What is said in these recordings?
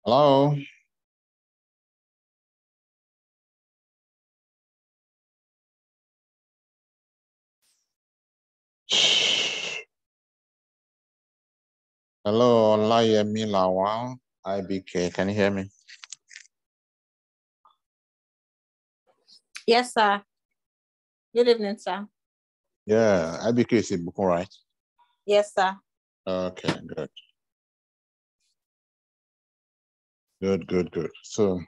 Hello. Hello, Olayemi Lawal, IBK. Can you hear me? Yes, sir. Good evening, sir. Yeah, IBK is in Buku, right? Yes, sir. Okay, good. Good. So,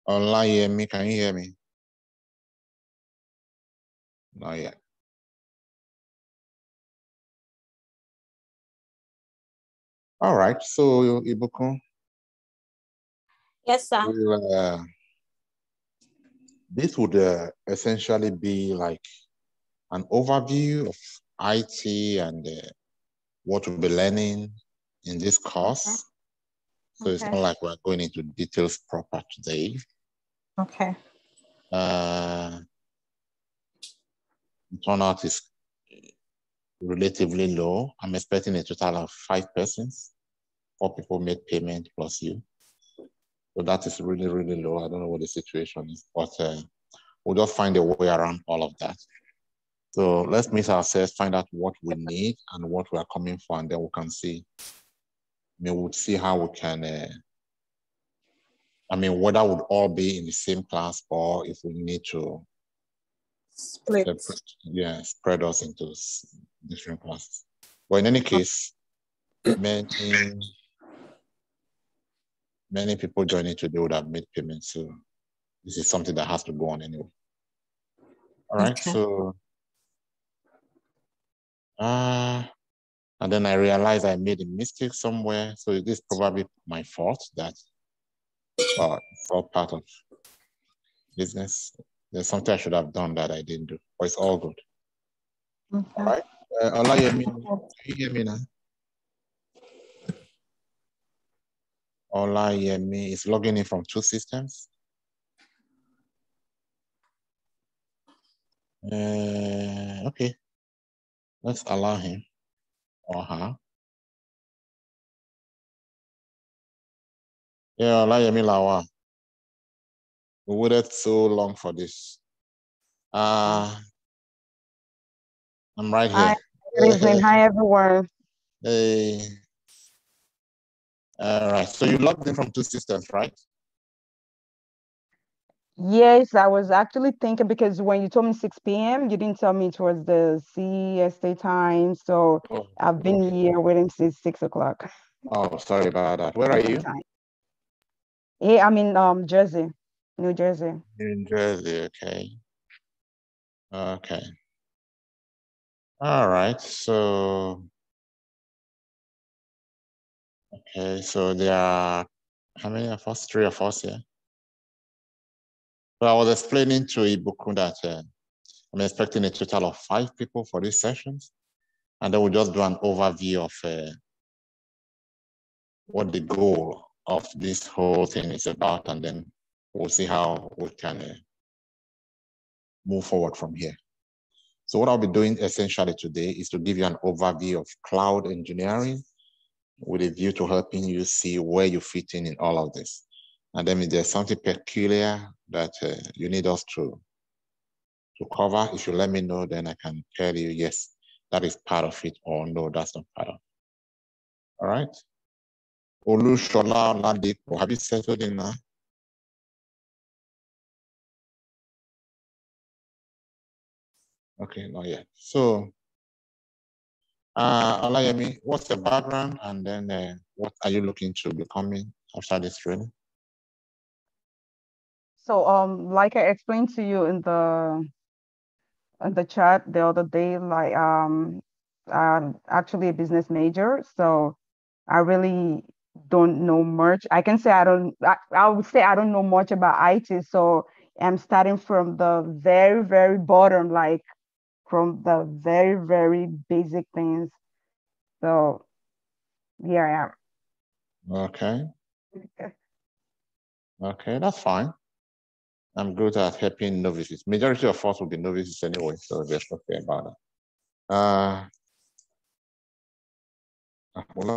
Olayemi, can you hear me? Not yet. All right, so Ibuku. Yes, sir. This would essentially be like an overview of IT and what we'll be learning in this course. Okay. So it's not like we're going into details proper today. Okay. Turnout is relatively low. I'm expecting a total of 5 persons. 4 people made payment plus you. So that is really, really low. I don't know what the situation is, but we'll just find a way around all of that. So let's meet ourselves, find out what we need and what we are coming for, and then we can see. We'll see how we can, whether we'll all be in the same class or if we need to split spread us into different classes. But in any case, many people joining today would have made payments. So this is something that has to go on anyway. All right. Okay. So, and then I realized I made a mistake somewhere. So it is probably my fault that it's all part of business. There's something I should have done that I didn't do, but it's all good. Okay. All right. Olayemi, can you hear me now? Olayemi is logging in from 2 systems. Okay. Let's allow him or her. Yeah, Olayemi Lawa. We waited so long for this. I'm right here. Hi, good evening. Hi, everyone. Hey. All right. So you logged in from 2 systems, right? Yes, I was actually thinking because when you told me 6 p.m., you didn't tell me it was the CST time. So I've been here waiting since 6 o'clock. Oh, sorry about that. Where are you? Yeah, I'm in Jersey, New Jersey. In Jersey, okay. Okay. All right. So, okay. So there are, how many of us? 3 of us here. So I was explaining to Ibuku that I'm expecting a total of 5 people for these sessions. And then we'll just do an overview of what the goal of this whole thing is about. And then we'll see how we can move forward from here. So what I'll be doing essentially today is to give you an overview of cloud engineering with a view to helping you see where you fit in all of this. And then if there's something peculiar that you need us to cover, if you let me know, then I can tell you, yes, that is part of it, or no, that's not part of it. All right? Olushola Ladipo, have you settled in now? Okay, not yet. So, Olayemi, what's the background, and then what are you looking to becoming after this training? So, like I explained to you in the chat the other day, like I'm actually a business major, so I really don't know much. I can say I would say I don't know much about IT, so I'm starting from the very, very bottom, like from the very, very basic things. So here I am. Okay. Okay, that's fine. I'm good at helping novices. Majority of us will be novices anyway, so there's nothing about that.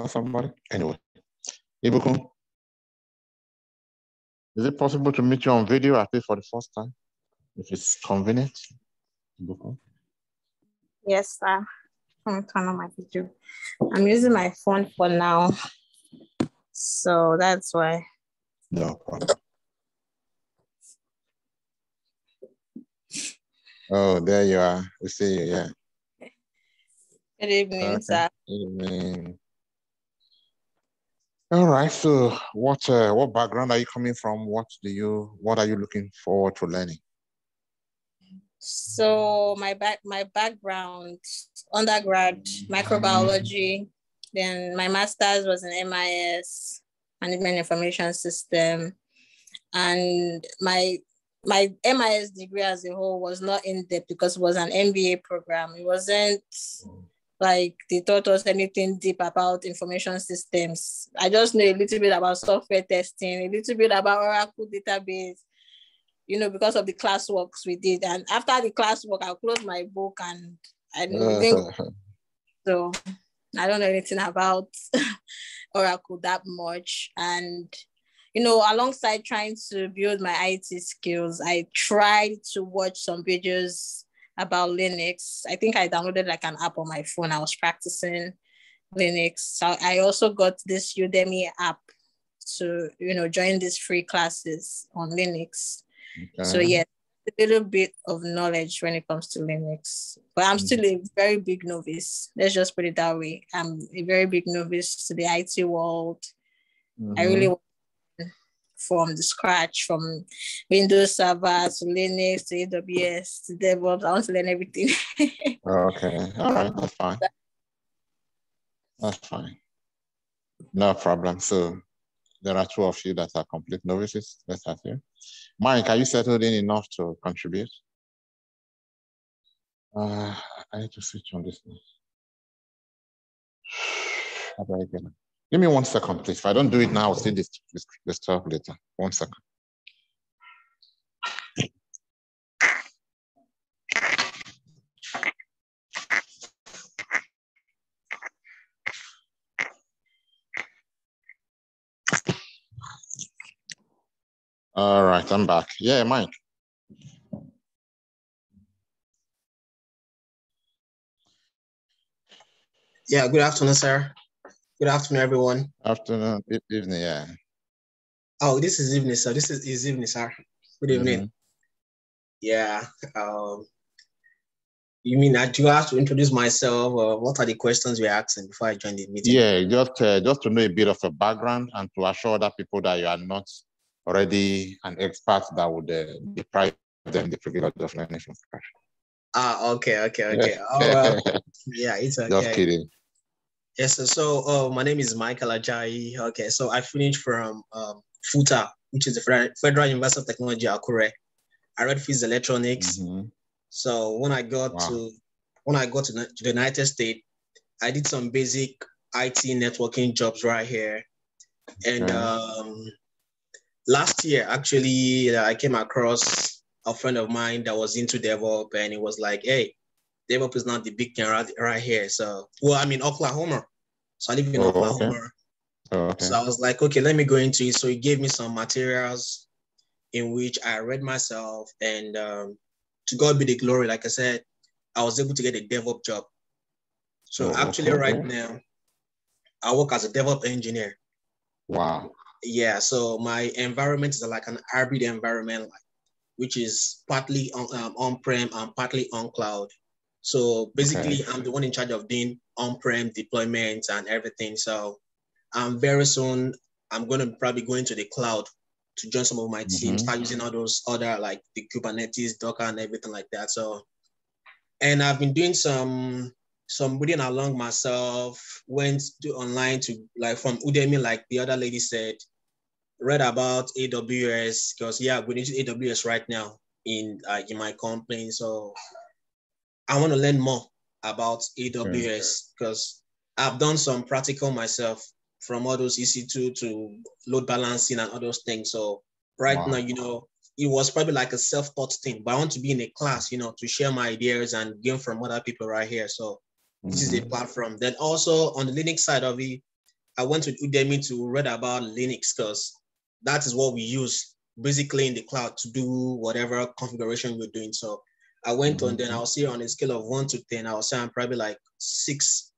Somebody? Anyway, Ibukun, is it possible to meet you on video at least for the first time? If it's convenient? Ibukun? Yes, sir. I'm turn on my video. I'm using my phone for now. So that's why. No problem. Oh, there you are. We see you, yeah. Good evening, sir. Good evening. All right. So what background are you coming from? What are you looking forward to learning? So my background, undergrad, microbiology, then my master's was in MIS, Management Information System. And my MIS degree as a whole was not in depth because it was an MBA program. It wasn't like they taught us anything deep about information systems. I just know a little bit about software testing, a little bit about Oracle database, because of the classworks we did. And after the classwork, I'll close my book and I didn't. So I don't know anything about Oracle that much. And alongside trying to build my IT skills, I tried to watch some videos about Linux. I think I downloaded like an app on my phone. I was practicing Linux. So I also got this Udemy app to, join these free classes on Linux. Okay. So yeah, a little bit of knowledge when it comes to Linux, but I'm still a very big novice. Let's just put it that way. I'm a very big novice to the IT world. I really want from the scratch, from Windows Server to Linux to AWS to Devops. I want to learn everything. Okay. All right. That's fine. That's fine. No problem. So there are two of you that are complete novices. Let's have you. Mike, are you settled in enough to contribute? I need to switch on this now. How do I get it? Give me 1 second, please. If I don't do it now, I'll see this stuff later. 1 second. All right, I'm back. Yeah, Mike. Yeah, good afternoon, sir. Good afternoon, everyone. Afternoon, evening, yeah. Oh, this is evening, sir. This is evening, sir. Good evening. Yeah. You mean I do have to introduce myself, or what are the questions you're asking before I join the meeting? Yeah, just to know a bit of a background and to assure other people that you are not already an expert that would deprive them the privilege of learning from scratch. Okay. Oh, well, yeah, it's okay. Just kidding. Yes, so my name is Michael Ajayi. Okay, so I finished from FUTA, which is the Federal University of Technology, Akure. I read physics electronics. So when I got to the United States, I did some basic IT networking jobs right here. And last year, actually, I came across a friend of mine that was into Devops, and it was like, hey, Devops is not the big thing right here. So, well, I'm in Oklahoma. So I live in Oklahoma. Okay. So I was like, okay, let me go into it. So he gave me some materials in which I read myself, and to God be the glory. Like I said, I was able to get a DevOps job. So actually right now, I work as a DevOps engineer. Wow. Yeah, so my environment is like an hybrid environment, which is partly on-prem and partly on cloud. So basically, I'm the one in charge of doing on-prem deployments and everything. So very soon, I'm going to probably go into the cloud to join some of my teams, start using all those other like the Kubernetes, Docker, and everything like that. So, and I've been doing some reading along myself, went to online to like from Udemy, like the other lady said, read about AWS because we're using AWS right now in my company. So I want to learn more about AWS because I've done some practical myself from all those EC2 to load balancing and all those things. So right now, it was probably like a self-taught thing, but I want to be in a class, you know, to share my ideas and gain from other people right here. So this is a platform. Then also on the Linux side of it, I went to Udemy to read about Linux because that is what we use basically in the cloud to do whatever configuration we're doing. So I went on, then I'll see on a scale of 1 to 10, I'll say I'm probably like 6%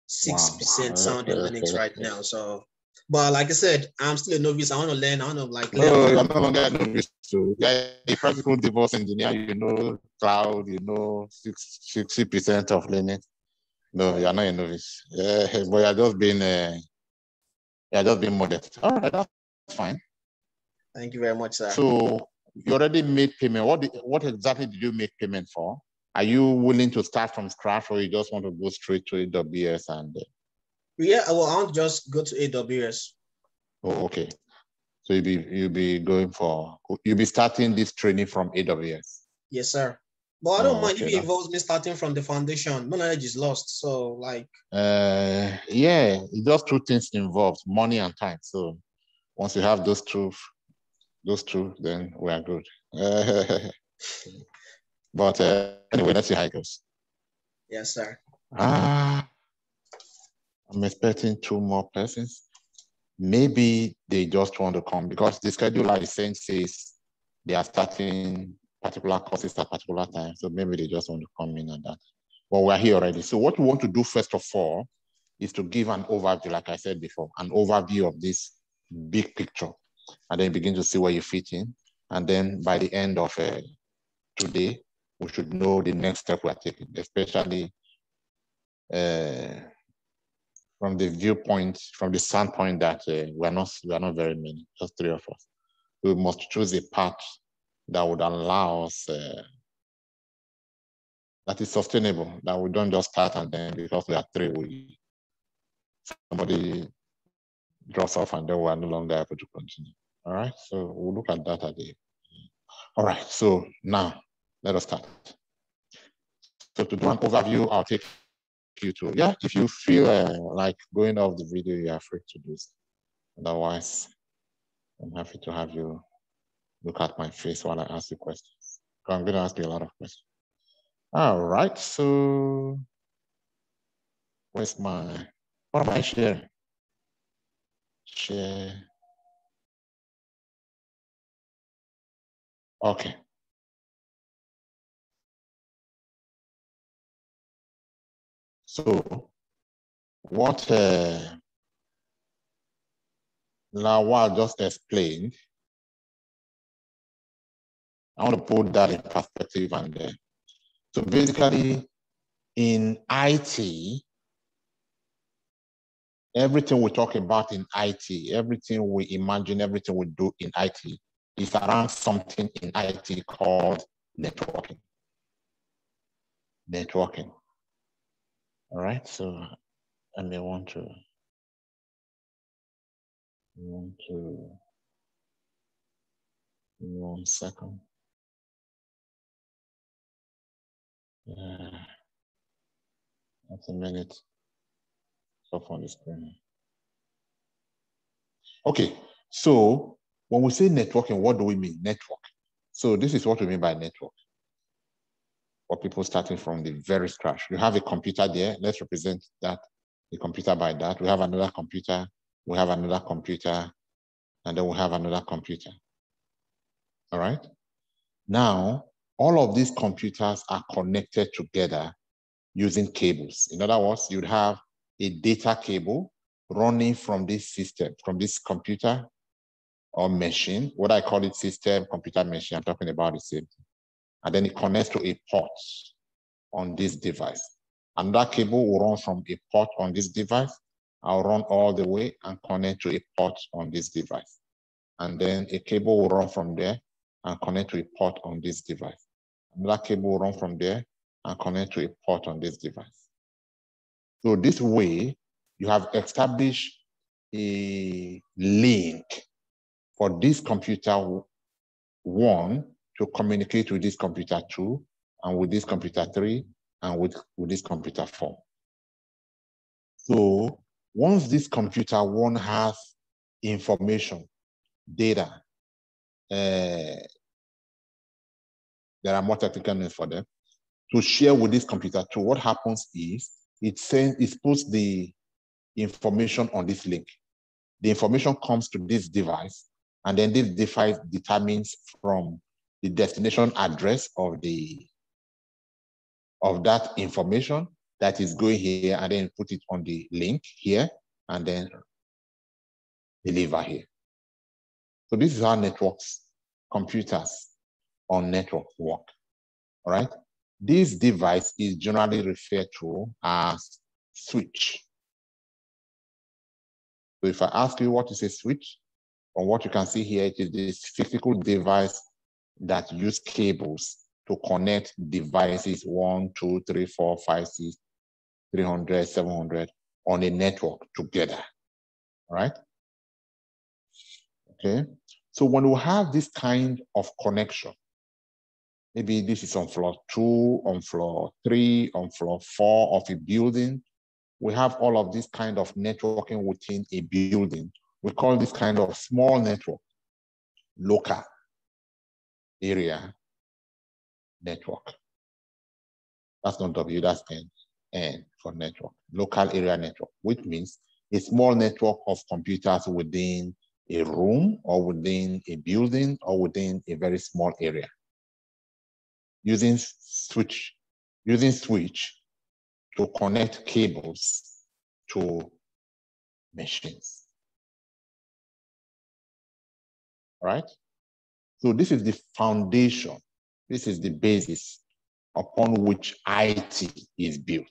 sound in Linux right now. So, but like I said, I'm still a novice. I want to learn. I want to like learn. No, you're no longer a novice. So you're a practical Devops engineer. You know cloud. You know 60% of Linux. No, you're not a novice. But you're just being modest. All right, that's fine. Thank you very much, sir. So you already made payment. What exactly did you make payment for? Are you willing to start from scratch, or you just want to go straight to AWS and? Yeah, well, I want to just go to AWS. Oh, okay. So you'll be starting this training from AWS. Yes, sir. But I don't mind if it involves me starting from the foundation. No knowledge is lost. So like. Yeah, it's just two things involved: money and time. So once you have those two, then we are good. But anyway, let's see how it goes. Yes, sir. I'm expecting 2 more persons. Maybe they just want to come because the schedule I sent says they are starting particular courses at particular time. So maybe they just want to come in and that. But we're here already. So what we want to do first of all is to give an overview, like I said before, an overview of this big picture, and then begin to see where you fit in. And then by the end of today, we should know the next step we're taking, especially from the viewpoint, from the standpoint that we're not very many, just 3 of us. We must choose a path that would allow us, that is sustainable, that we don't just start and then because we are 3, somebody drops off and then we are no longer able to continue. All right, so we'll look at that at the end. All right, so now let us start. So to do an overview, I'll take you to, if you feel like going off the video, you are free to do so. Otherwise, I'm happy to have you look at my face while I ask you questions. I'm going to ask you a lot of questions. All right, so what am I sharing? Share. Okay. So what Lawal just explained, I want to put that in perspective. And so basically in IT, everything we talk about in IT, everything we imagine, everything we do in IT is around something in IT called networking. Networking. All right, so I may want to one second. That's a minute. Stop on the screen. Okay, so when we say networking, what do we mean? Network. So this is what we mean by network. For people starting from the very scratch. You have a computer there. Let's represent that, the computer by that. We have another computer. We have another computer. And then we have another computer. All right? Now, all of these computers are connected together using cables. In other words, you'd have a data cable running from this system, from this computer or machine. What I call it system, computer, machine, I'm talking about the same thing. And then it connects to a port on this device. And that cable will run from a port on this device. I'll run all the way and connect to a port on this device. And then a cable will run from there and connect to a port on this device. Another cable will run from there and connect to a port on this device. So this way, you have established a link for this computer 1 to communicate with this computer 2, and with this computer 3, and with this computer 4. So once this computer 1 has information, data, there are more technical names for them, to share with this computer tool. What happens is it puts the information on this link. The information comes to this device, and then this device determines from the destination address of that information that is going here, and then put it on the link here, and then deliver here. So this is how networks, computers on network work, all right? This device is generally referred to as switch. So if I ask you what is a switch, or what you can see here, it is this physical device that uses cables to connect devices 1, 2, 3, 4, 5, 6, 300, 700 on a network together, all right? Okay, so when we have this kind of connection, maybe this is on floor 2, on floor 3, on floor 4 of a building, we have all of this kind of networking within a building. We call this kind of small network local area network. That's not W, that's N, N for network. Local area network, which means a small network of computers within a room or within a building or within a very small area. Using switch to connect cables to machines. All right? So this is the foundation. This is the basis upon which IT is built.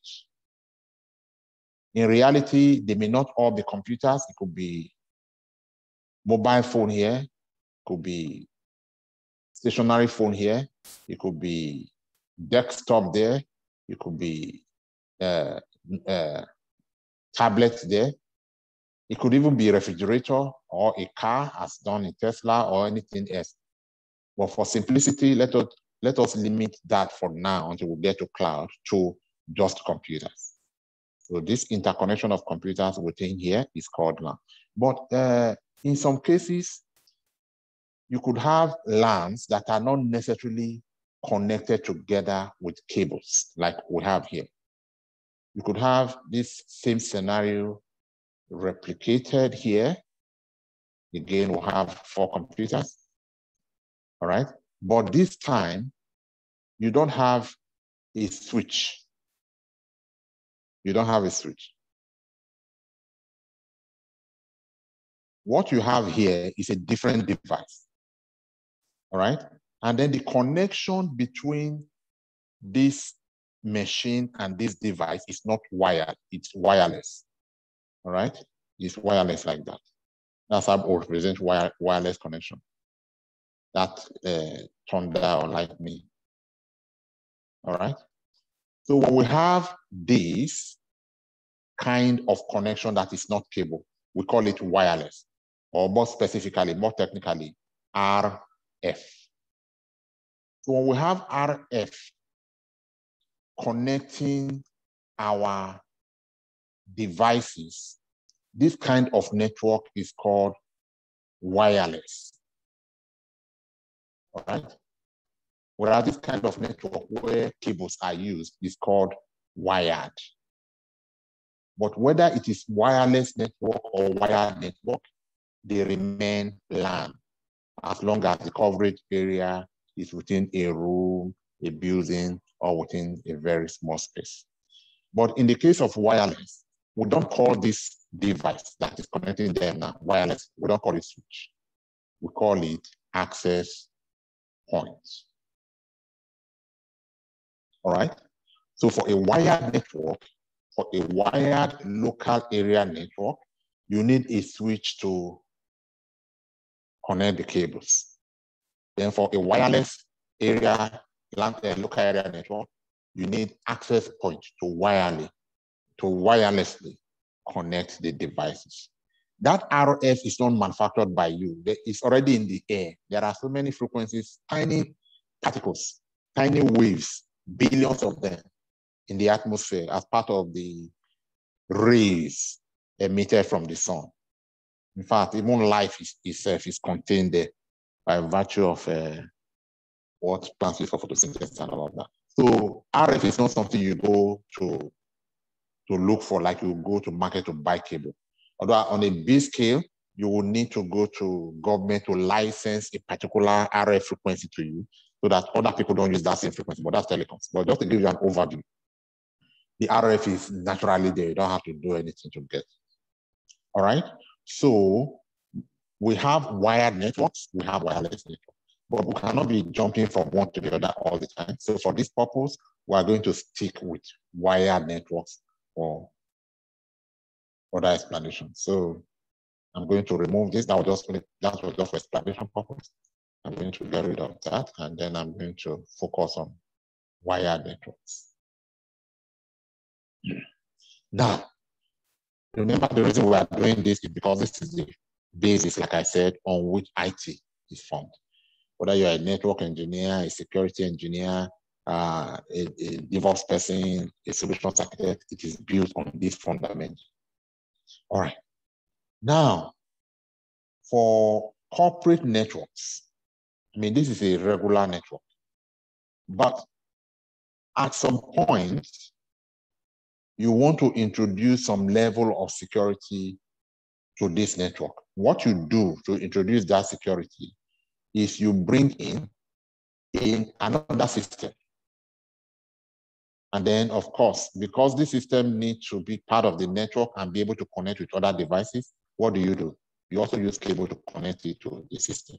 In reality, they may not all be computers. It could be mobile phone here, it could be stationary phone here, it could be desktop there, it could be tablet there. It could even be a refrigerator or a car as done in Tesla or anything else. But for simplicity, let us limit that for now until we get to cloud to just computers. So this interconnection of computers within here is called LAN. But in some cases, you could have LANs that are not necessarily connected together with cables like we have here. You could have this same scenario replicated here. Again, we'll have 4 computers, all right? But this time, you don't have a switch. You don't have a switch. What you have here is a different device, all right? And then the connection between this machine and this device is not wired, it's wireless, all right? It's wireless like that. That's how we represent wireless connection. That thunder or lightning, all right? So when we have this kind of connection that is not cable, we call it wireless, or more specifically, more technically, RF. So when we have RF connecting our devices, this kind of network is called wireless, all right? Whereas this kind of network where cables are used is called wired. But whether it is wireless network or wired network, they remain LAN as long as the coverage area is within a room, a building, or within a very small space. But in the case of wireless, we don't call this device that is connecting them now wireless. We don't call it switch. We call it access points. All right? So for a wired network, for a wired local area network, you need a switch to connect the cables. Then for a wireless area, local area network, you need access point to wirelessly connect the devices. That RF is not manufactured by you. It's already in the air. There are so many frequencies, tiny particles, tiny waves, billions of them in the atmosphere as part of the rays emitted from the sun. In fact, even life itself is contained there by virtue of what plants use for photosynthesis and all of that. So RF is not something you go to look for, like you go to market to buy cable. Although on a big scale, you will need to go to government to license a particular RF frequency to you so that other people don't use that same frequency, but that's telecoms. But just to give you an overview, the RF is naturally there. You don't have to do anything to get it. All right. So we have wired networks, we have wireless networks, but we cannot be jumping from one to the other all the time. So for this purpose, we are going to stick with wired networks for other explanations. So I'm going to remove this. That was just for explanation purpose. I'm going to get rid of that, and then I'm going to focus on wired networks. Now, remember the reason we are doing this is because this is the basis, like I said, on which IT is formed. Whether you're a network engineer, a security engineer, a Devops person, a solutions architect, it is built on this fundament. All right. Now, for corporate networks, I mean, this is a regular network, but at some point, you want to introduce some level of security to this network. What you do to introduce that security is you bring in another system. And then, of course, because this system needs to be part of the network and be able to connect with other devices, what do? You also use cable to connect it to the system.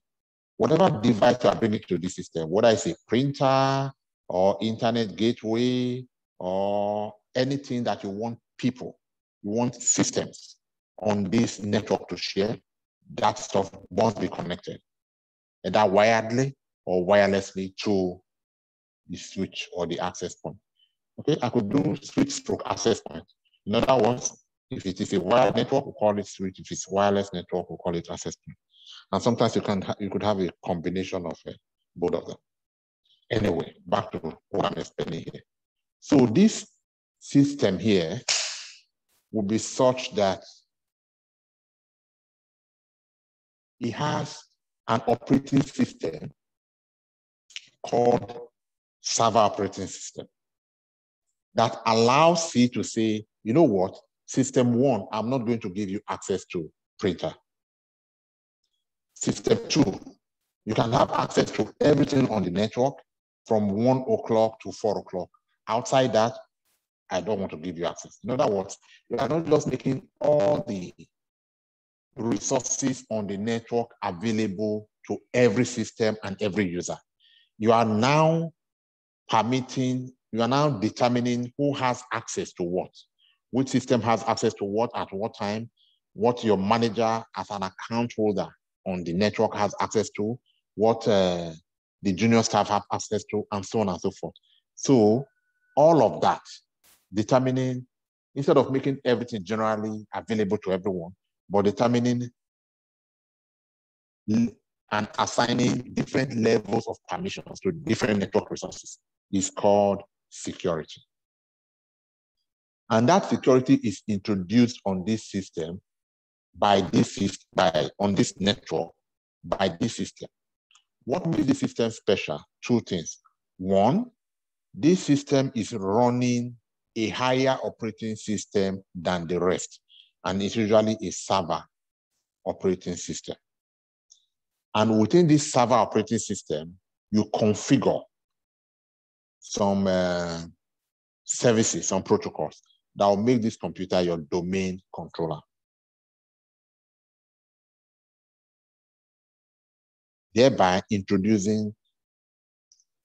Whatever device you are bringing to the system, whether it's a printer or internet gateway or anything that you want people, you want systems on this network to share, that stuff must be connected, either wiredly or wirelessly to the switch or the access point. Okay, I could do switch stroke access point. In other words, if it is a wired network, we call it switch. If it's wireless network, we call it access point. And sometimes you could have a combination of both of them. Anyway, back to what I'm explaining here. So this system here will be such that it has an operating system called server operating system that allows C to say, you know what, system one, I'm not going to give you access to printer. System two, you can have access to everything on the network from 1 o'clock to 4 o'clock. Outside that, I don't want to give you access. In other words, you are not just making all the resources on the network available to every system and every user. You are now determining who has access to what, which system has access to what at what time, what your manager as an account holder on the network has access to, what the junior staff have access to, and so on and so forth. So all of that, determining, instead of making everything generally available to everyone, but determining and assigning different levels of permissions to different network resources is called security. And that security is introduced on this system on this network by this system. What makes this system special? Two things. One, this system is running a higher operating system than the rest, and it's usually a server operating system. And within this server operating system, you configure some services, some protocols that will make this computer your domain controller. Thereby introducing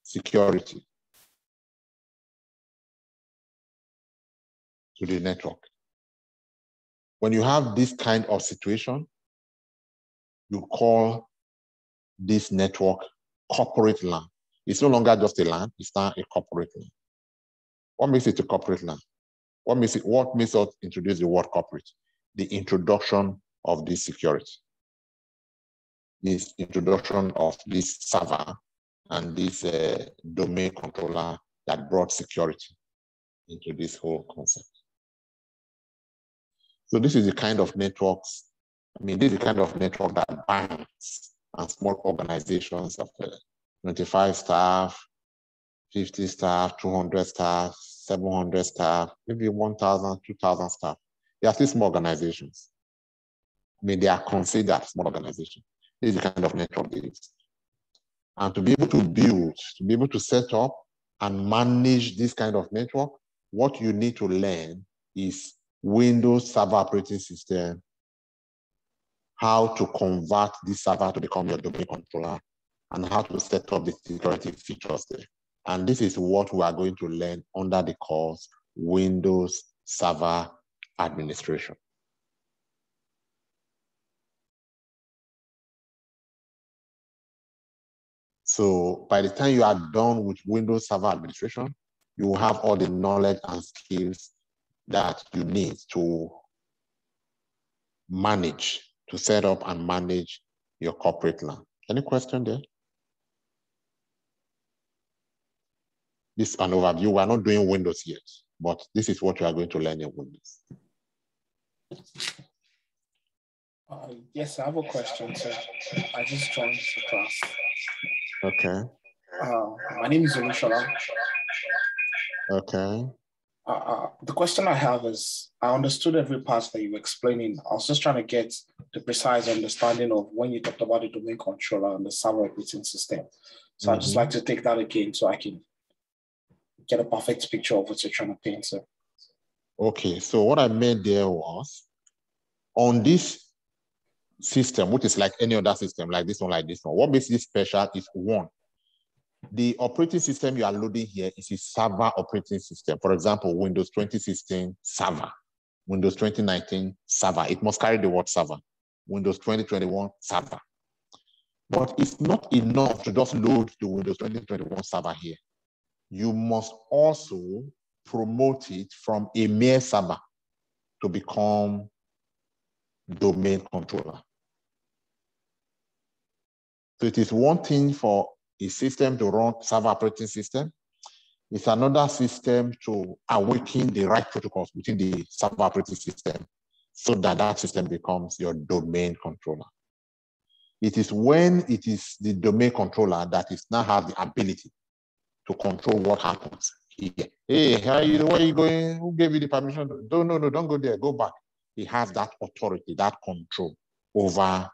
security to the network. When you have this kind of situation, you call this network corporate LAN. It's no longer just a LAN, it's now a corporate LAN. What makes it a corporate LAN? What makes us introduce the word corporate? The introduction of this security. This introduction of this server and this domain controller that brought security into this whole concept. So this is the kind of networks, this is the kind of network that banks and small organizations of 25 staff, 50 staff, 200 staff, 700 staff, maybe 1,000, 2,000 staff. They are still small organizations. I mean, they are considered small organizations. This is the kind of network it is. And to be able to build, to be able to set up and manage this kind of network, what you need to learn is Windows Server Operating System, how to convert this server to become your domain controller, and how to set up the security features there. And this is what we are going to learn under the course Windows Server Administration. So by the time you are done with Windows Server Administration, you will have all the knowledge and skills that you need to manage, to set up and manage your corporate LAN. Any question there? This is an overview. We're not doing Windows yet, but this is what you are going to learn in Windows. Yes, I have a question, sir. I just joined the class. Okay. My name is Olushola. Okay. The question I have is, I understood every part that you were explaining. I was just trying to get the precise understanding of when you talked about the domain controller and the server operating system. So I'd just like to take that again so I can get a perfect picture of what you're trying to paint, sir. Okay, so what I meant there was, on this system, which is like any other system, like this one, what makes this special is one, the operating system you are loading here is a server operating system. For example, Windows 2016 server, Windows 2019 server. It must carry the word server. Windows 2021 server. But it's not enough to just load the Windows 2021 server here. You must also promote it from a mere server to become domain controller. So it is one thing for a system to run server operating system. It's another system to awaken the right protocols within the server operating system so that that system becomes your domain controller. It is when it is the domain controller that is now have the ability to control what happens here. Hey, where are you going? Who gave you the permission? No, don't go there, go back. He has that authority, that control over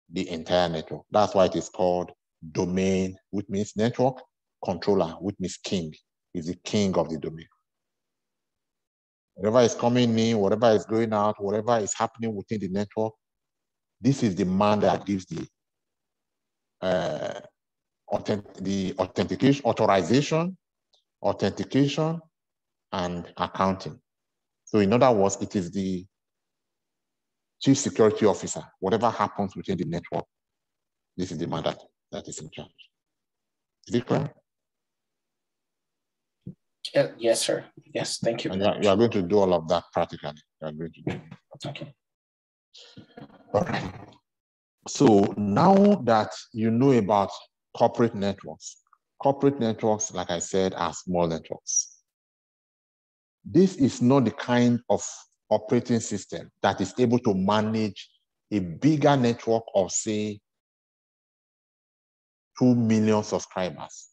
the entire network. That's why it is called domain, which means network, controller, which means king, is the king of the domain. Whatever is coming in, whatever is going out, whatever is happening within the network, this is the man that gives the authentication, authentication, and accounting. So in other words, it is the chief security officer. Whatever happens within the network, this is the man that is in charge. Is it clear? Yes, sir. Yes, thank you. And you are going to do all of that practically. You are going to do it. Okay. All right. So now that you know about corporate networks, like I said, are small networks. This is not the kind of operating system that is able to manage a bigger network of, say, 2 million subscribers,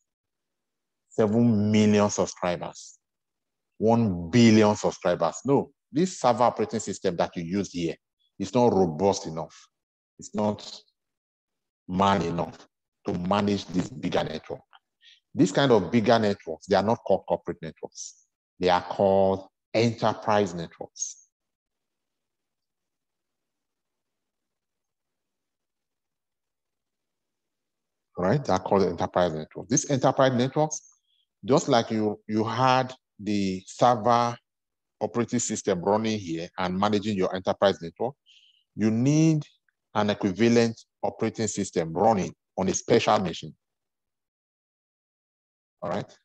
7 million subscribers, 1 billion subscribers. No, this server operating system that you use here is not robust enough. It's not man enough to manage this bigger network. This kind of bigger networks, they are not called corporate networks. They are called enterprise networks. Right? They are called enterprise networks. These enterprise networks, just like you had the server operating system running here and managing your enterprise network, you need an equivalent operating system running on a special machine. All right,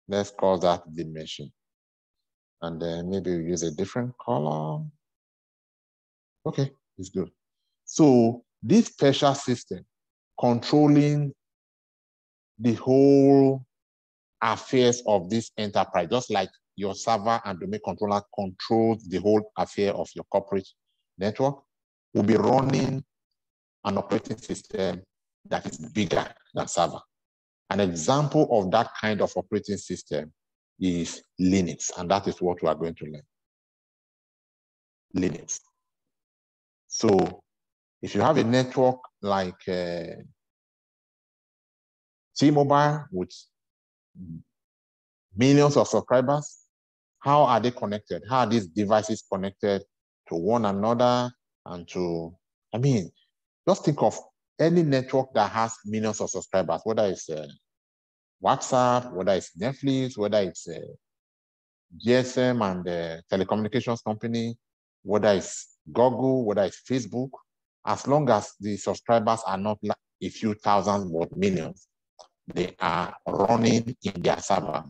let's call that the machine. And then maybe we use a different color. Okay, it's good. So this special system controlling the whole affairs of this enterprise, just like your server and domain controller controls the whole affair of your corporate network, will be running an operating system that is bigger than server. An example of that kind of operating system is Linux, and that is what we are going to learn. Linux. So if you have a network like T-Mobile with millions of subscribers, how are they connected? How are these devices connected to one another and to, I mean, just think of any network that has millions of subscribers, whether it's WhatsApp, whether it's Netflix, whether it's GSM and the telecommunications company, whether it's Google, whether it's Facebook, as long as the subscribers are not like a few thousands but millions, they are running in their server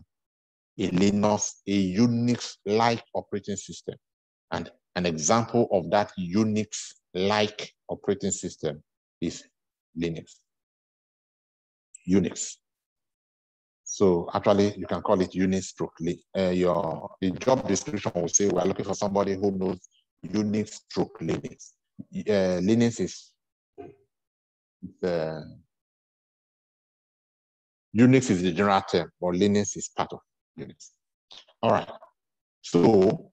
a Linux, a Unix-like operating system. And an example of that Unix-like operating system is Linux. Unix. So actually, you can call it Unix stroke. The job description will say we're looking for somebody who knows Unix stroke Linux. Linux is Unix is the general term, but Linux is part of Unix. All right. So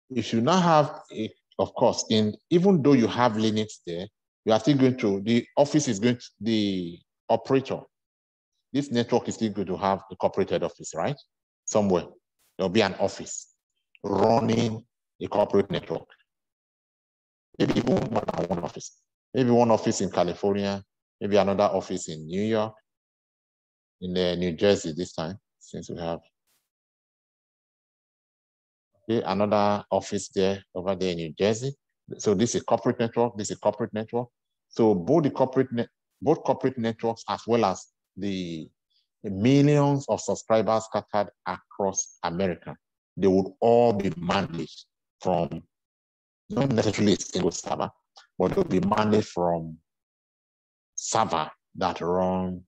if you now have a, of course, even though you have Linux there, you are still going to, the office is going to, the operator, this network is still going to have a corporate head office, right? Somewhere. There'll be an office running a corporate network. Maybe even more than one office. Maybe one office in California, maybe another office in New York, in New Jersey this time, since we have another office there, over there in New Jersey. So this is a corporate network, this is a corporate network. So both corporate networks as well as the millions of subscribers scattered across America, they would all be managed from, not necessarily a single server, but they'll be managed from server that run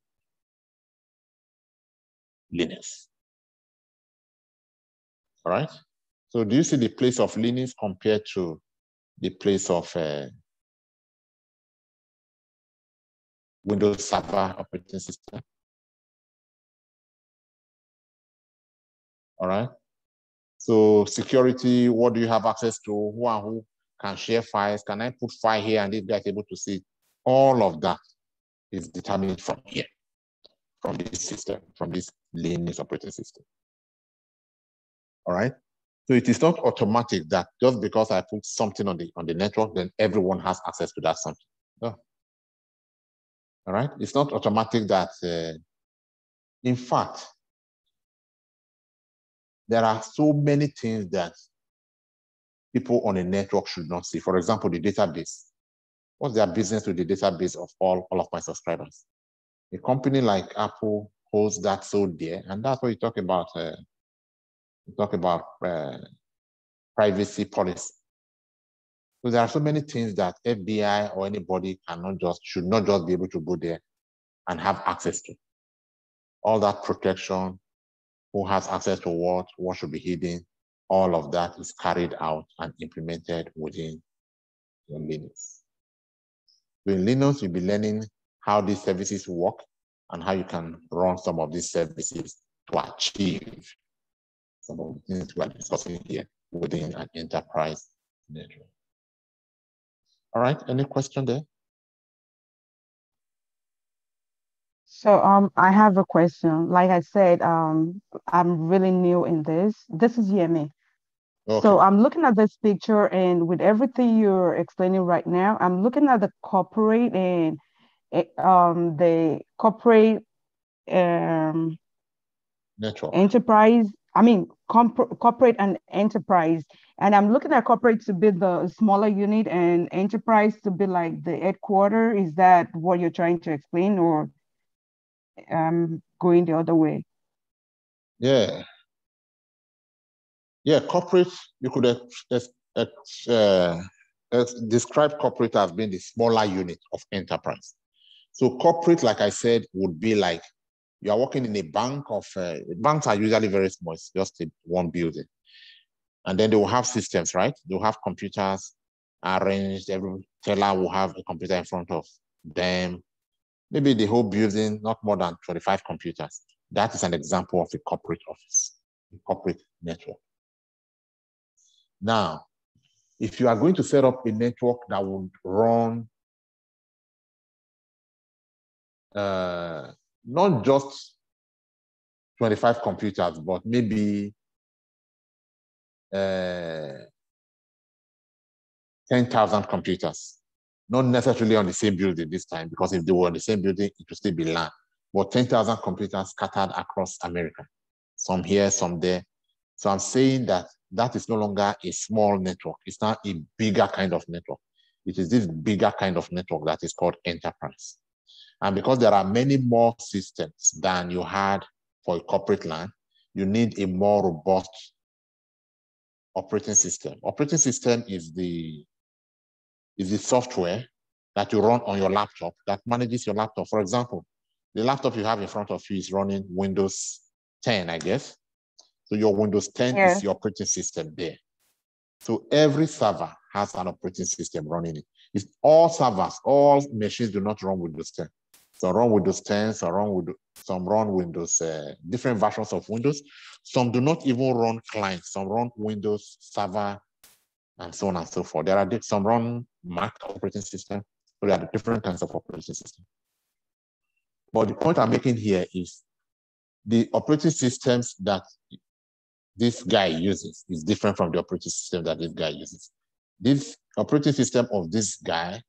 Linux. All right? So do you see the place of Linux compared to the place of Windows Server operating system? All right. So security, what do you have access to? Who and who can share files? Can I put file here and this guy is able to see? All of that is determined from here, from this system, from this Linux operating system. All right. So it is not automatic that just because I put something on the network, then everyone has access to that something. No. All right. It's not automatic that, in fact, there are so many things that people on a network should not see. For example, the database. What's their business with the database of all of my subscribers? A company like Apple holds that so dear, and that's what you talk about. Privacy policy. So there are so many things that FBI or anybody should not just be able to go there and have access to. All that protection, who has access to what should be hidden, all of that is carried out and implemented within your Linux. So in Linux, you'll be learning how these services work and how you can run some of these services to achieve some of the things we are discussing here within an enterprise network. All right, any question there? So I have a question. Like I said, I'm really new in this. This is Yemi. Okay. So I'm looking at this picture, and with everything you're explaining right now, I'm looking at the corporate and the corporate network enterprise. I mean, corporate and enterprise. And I'm looking at corporate to be the smaller unit and enterprise to be like the headquarters. Is that what you're trying to explain, or going the other way? Yeah. Yeah, corporate, you could describe corporate as being the smaller unit of enterprise. So corporate, like I said, would be like you are working in a bank banks are usually very small, it's just one building. And then they will have systems, right? They'll have computers arranged, every teller will have a computer in front of them. maybe the whole building, not more than 25 computers. That is an example of a corporate office, a corporate network. Now, if you are going to set up a network that would run not just 25 computers, but maybe 10,000 computers, not necessarily on the same building this time, because if they were on the same building, it would still be LAN, but 10,000 computers scattered across America, some here, some there. So I'm saying that that is no longer a small network. It's now a bigger kind of network. It is this bigger kind of network that is called enterprise. And because there are many more systems than you had for a corporate LAN, you need a more robust operating system. Operating system is the software that you run on your laptop that manages your laptop. For example, the laptop you have in front of you is running Windows 10, I guess. So your Windows 10 is your operating system there. So every server has an operating system running it. It's all servers, all machines do not run Windows 10. Some run Windows 10, some run Windows, different versions of Windows. Some do not even run clients. Some run Windows Server, and so on and so forth. There are some run Mac operating system. So there are different kinds of operating system. But the point I'm making here is the operating systems that this guy uses is different from the operating system that this guy uses. This operating system of this guy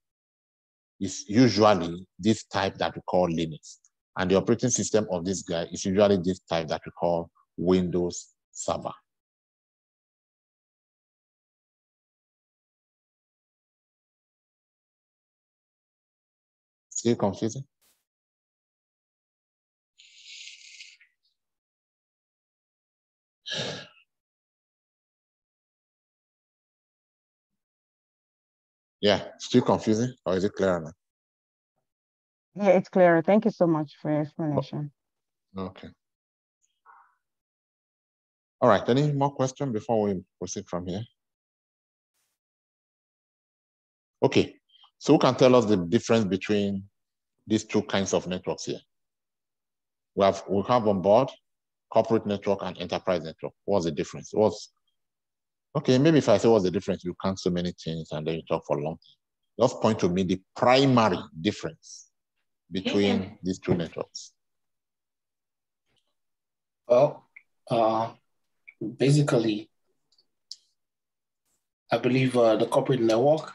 is usually this type that we call Linux. And the operating system of this guy is usually this type that we call Windows Server. Still confusing? Yeah, still confusing, or is it clear now? Yeah, it's clear. Thank you so much for your explanation. Okay. All right, any more questions before we proceed from here? Okay, so who can tell us the difference between these two kinds of networks here? We have on board corporate network and enterprise network. What's the difference? Okay, maybe if I say what's the difference, you count so many things and then you talk for a long time. Just point to me the primary difference between these two networks. Well, basically, I believe the corporate network,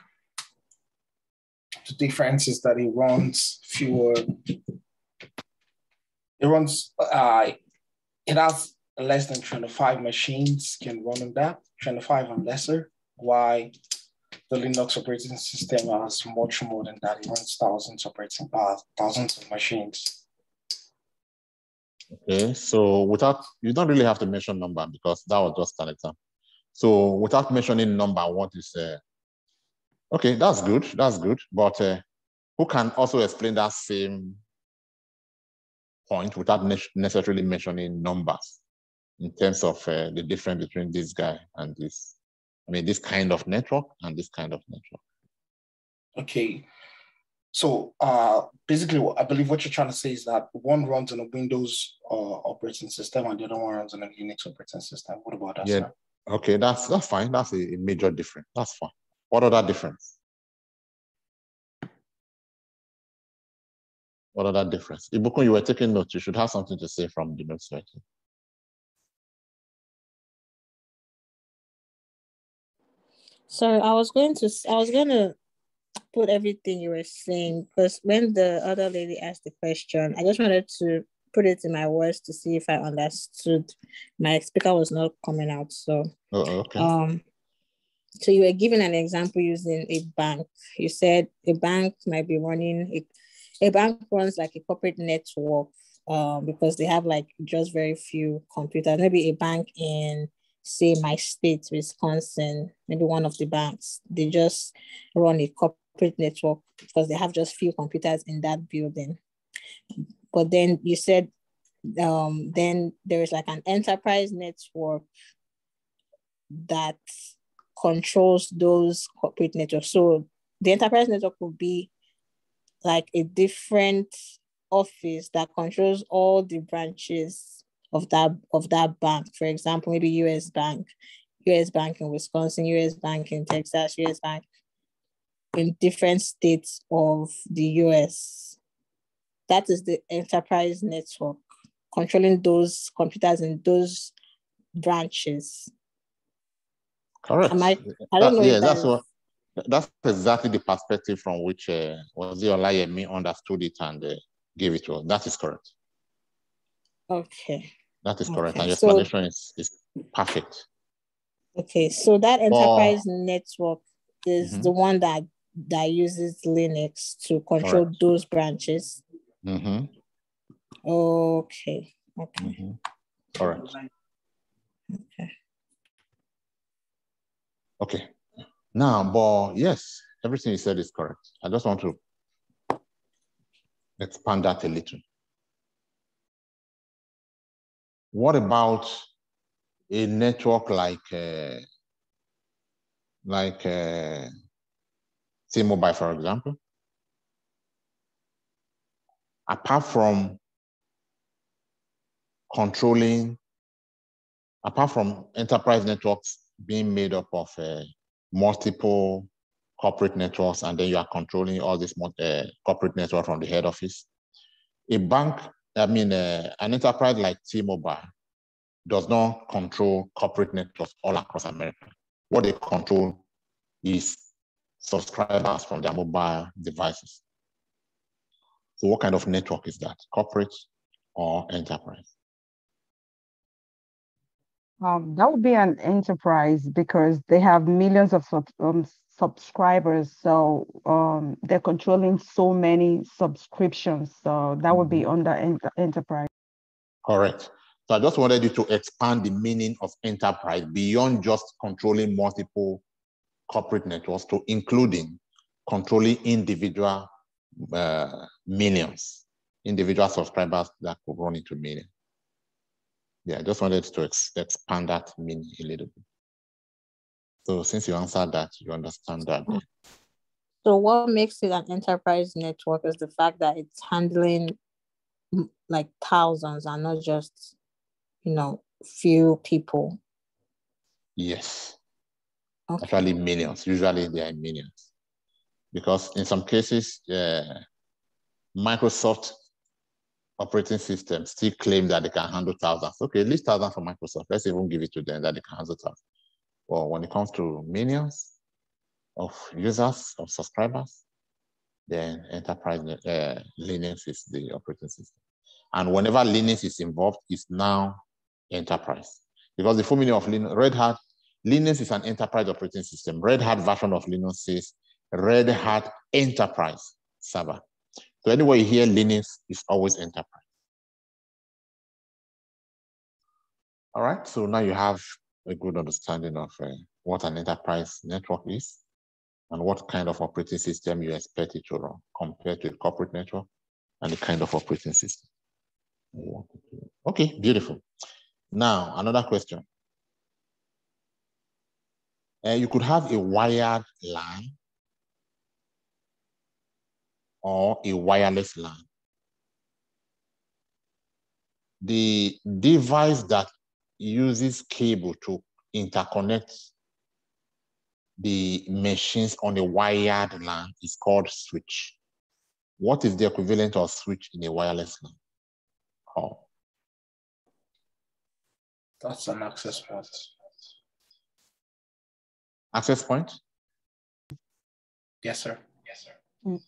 the difference is that it runs it has less than 25 machines can run on that, 25 and lesser, while the Linux operating system has much more than that. It runs thousands of machines. Okay, so you don't really have to mention number because that was just an example. So without mentioning number, what is, okay, that's good, but who can also explain that same point without necessarily mentioning numbers in terms of the difference between this guy and this? I mean, this kind of network and this kind of network. Okay. So basically, I believe what you're trying to say is that one runs on a Windows operating system and the other one runs on a Unix operating system. What about that, sir? Okay, that's fine. That's a major difference. That's fine. What other difference? What other difference? Ibukun, you were taking notes. You should have something to say from the notes right here. So I was going to put everything you were saying, because when the other lady asked the question, I just wanted to put it in my words to see if I understood. My speaker was not coming out. So okay. So you were giving an example using a bank. You said a bank might be running a bank runs like a corporate network because they have like just very few computers. Maybe a bank in, say, my state, Wisconsin, maybe one of the banks, they just run a corporate network because they have just few computers in that building. But then you said then there is like an enterprise network that controls those corporate networks. So the enterprise network will be like a different office that controls all the branches of that bank. For example, maybe US Bank in Wisconsin, US Bank in Texas, US Bank in different states of the US. That is the enterprise network, controlling those computers in those branches. Correct. I don't know if that's exactly the perspective from which was it Olayemi understood it and gave it to us. That is correct. Okay. That is correct. And your explanation is perfect. Okay, so that enterprise network is the one that uses Linux to control those branches. Mm-hmm. Okay. Mm-hmm. Correct. Okay. Now, but yes, everything you said is correct. I just want to expand that a little. What about a network like T-Mobile, for example? Apart from enterprise networks being made up of multiple corporate networks, and then you are controlling all this corporate network from the head office, an enterprise like T-Mobile does not control corporate networks all across America. What they control is subscribers from their mobile devices. So what kind of network is that? Corporate or enterprise? That would be an enterprise because they have millions of subscribers. So they're controlling so many subscriptions. So that would be under enterprise. Correct. So I just wanted you to expand the meaning of enterprise beyond just controlling multiple corporate networks to including controlling individual millions, individual subscribers that could run into millions. Yeah, I just wanted to expand that meaning a little bit. So since you answered that, you understand that. So what makes it an enterprise network is the fact that it's handling like thousands and not just, few people. Yes. Okay. Actually millions. Usually they are millions. Because in some cases, Microsoft operating systems still claim that they can handle thousands. Okay, at least thousands for Microsoft. Let's even give it to them that they can handle thousands. Well, when it comes to millions of users, of subscribers, then enterprise Linux is the operating system. And whenever Linux is involved, it's now enterprise. Because the full meaning of Linux, Linux is an enterprise operating system. Red Hat version of Linux says Red Hat Enterprise Server. So anywhere you hear Linux, it's always enterprise. All right, so now you have a good understanding of what an enterprise network is and what kind of operating system you expect it to run compared to a corporate network and the kind of operating system. Okay, beautiful. Now, another question. You could have a wired LAN or a wireless LAN. The device that uses cable to interconnect the machines on a wired LAN is called switch. What is the equivalent of switch in a wireless LAN? Oh. That's an access point. Access point? Yes, sir. Yes, sir.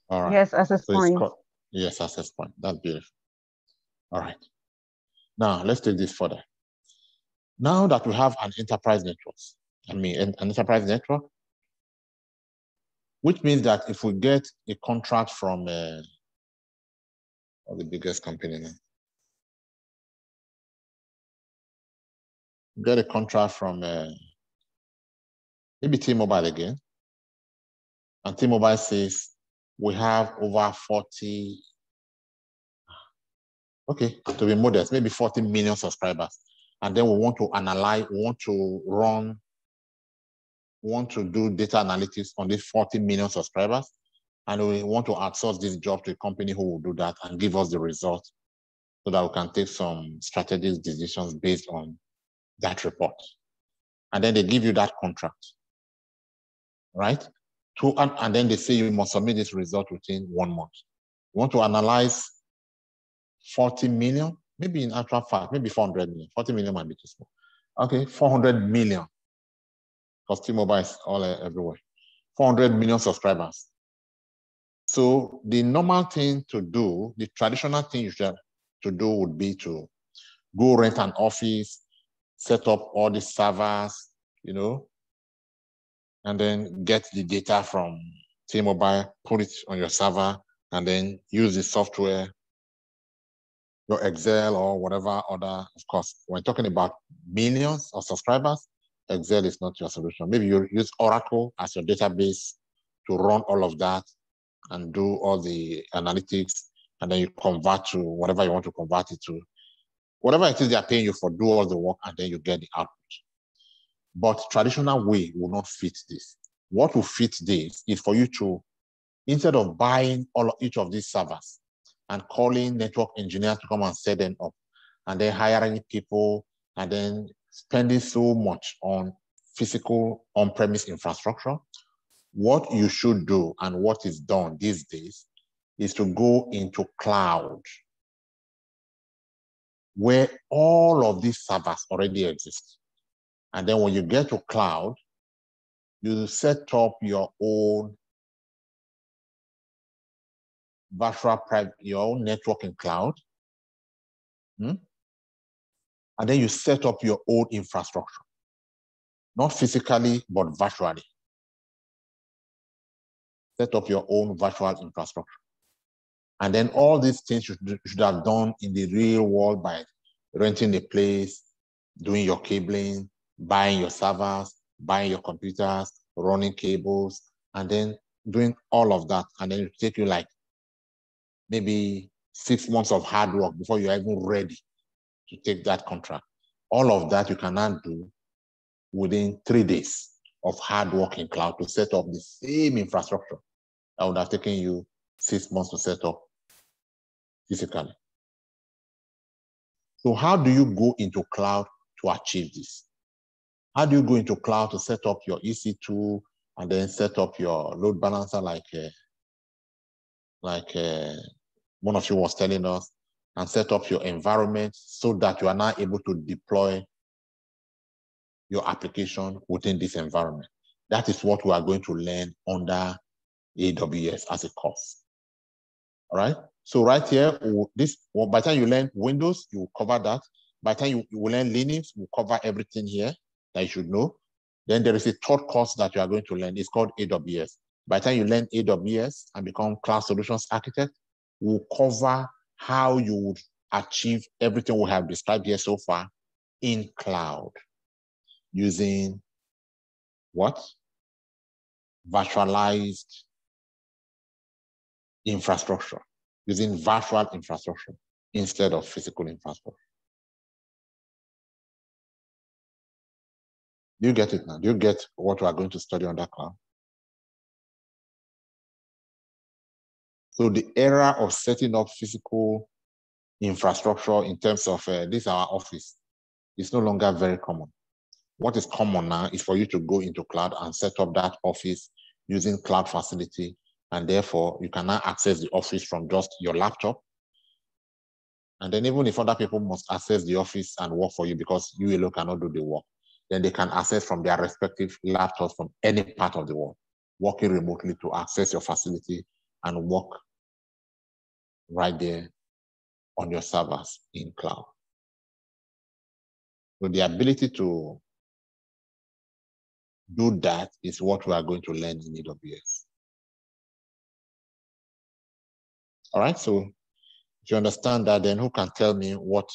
All right. Yes, access point. Yes, access point. That's beautiful. All right. Now, let's take this further. Now that we have an enterprise network, an enterprise network, which means that if we get a contract from the biggest company now, get a contract from maybe T-Mobile again, and T-Mobile says we have over 40, okay, to be modest, maybe 40 million subscribers, and then we want to analyze, we want to do data analytics on these 40 million subscribers, and we want to outsource this job to a company who will do that and give us the result so that we can take some strategic decisions based on that report. And then they give you that contract, right? And then they say you must submit this result within 1 month. You want to analyze 40 million, maybe in actual fact, maybe 400 million. 40 million might be too small. Okay, 400 million, because T-Mobile is all everywhere. 400 million subscribers. So the normal thing to do, the traditional thing you should to do would be to go rent an office, set up all the servers, you know, and then get the data from T-Mobile, put it on your server, and then use the software, your Excel or whatever other, of course. When talking about millions of subscribers, Excel is not your solution. Maybe you use Oracle as your database to run all of that and do all the analytics, and then you convert to whatever you want to convert it to. Whatever it is they are paying you for, do all the work, and then you get the output. But traditional way will not fit this. What will fit this is for you to, instead of buying each of these servers and calling network engineers to come and set them up, and then hiring people, and then spending so much on physical on-premise infrastructure, what you should do and what is done these days is to go into cloud, where all of these servers already exist. And then when you get to cloud, you set up your own virtual private, your own networking cloud. And then you set up your own infrastructure, not physically, but virtually. Set up your own virtual infrastructure. And then all these things you should have done in the real world by renting a place, doing your cabling, buying your servers, buying your computers, running cables, and then doing all of that. And then it will take you like maybe 6 months of hard work before you're even ready to take that contract. All of that you cannot do within 3 days of hard work in cloud to set up the same infrastructure that would have taken you 6 months to set up physically. So how do you go into cloud to achieve this? How do you go into cloud to set up your EC2 and then set up your load balancer like one of you was telling us, and set up your environment so that you are now able to deploy your application within this environment? That is what we are going to learn under AWS as a course. All right. So right here, by the time you learn Windows, you will cover that. By the time you will learn Linux, we'll cover everything here that you should know. Then there is a third course that you are going to learn. It's called AWS. By the time you learn AWS and become Cloud Solutions Architect, we'll cover how you would achieve everything we have described here so far in cloud using what? Virtualized infrastructure, using virtual infrastructure instead of physical infrastructure. Do you get it now? Do you get what we are going to study on that cloud? So the era of setting up physical infrastructure in terms of this is our office is no longer very common. What is common now is for you to go into cloud and set up that office using cloud facility, and therefore you can now access the office from just your laptop. And then even if other people must access the office and work for you because you alone cannot do the work, then they can access from their respective laptops from any part of the world, working remotely to access your facility and work right there on your servers in cloud. So the ability to do that is what we are going to learn in AWS. All right, so if you understand that, then who can tell me what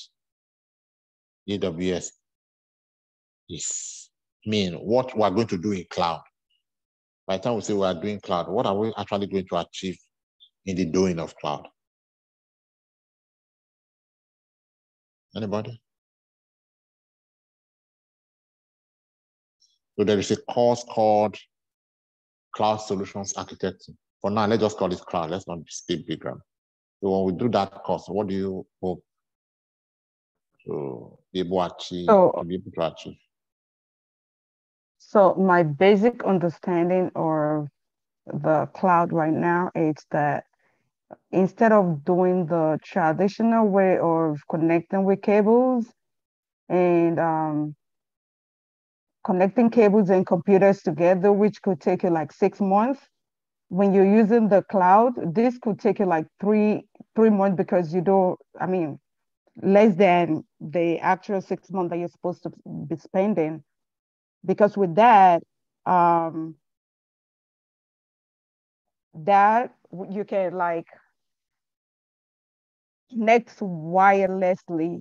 AWS is? What we are going to do in cloud? By the time we say we are doing cloud, what are we actually going to achieve in the doing of cloud? Anybody? So there is a course called Cloud Solutions Architecting. For now, let's just call it cloud. Let's not speak big grammar. So when we do that course, what do you hope to be able to achieve? So my basic understanding of the cloud right now is that instead of doing the traditional way of connecting with cables and connecting cables and computers together, which could take you like 6 months, when you're using the cloud, this could take you like three months because you don't, I mean, less than the actual 6 months that you're supposed to be spending. Because with that, that you can like connect wirelessly,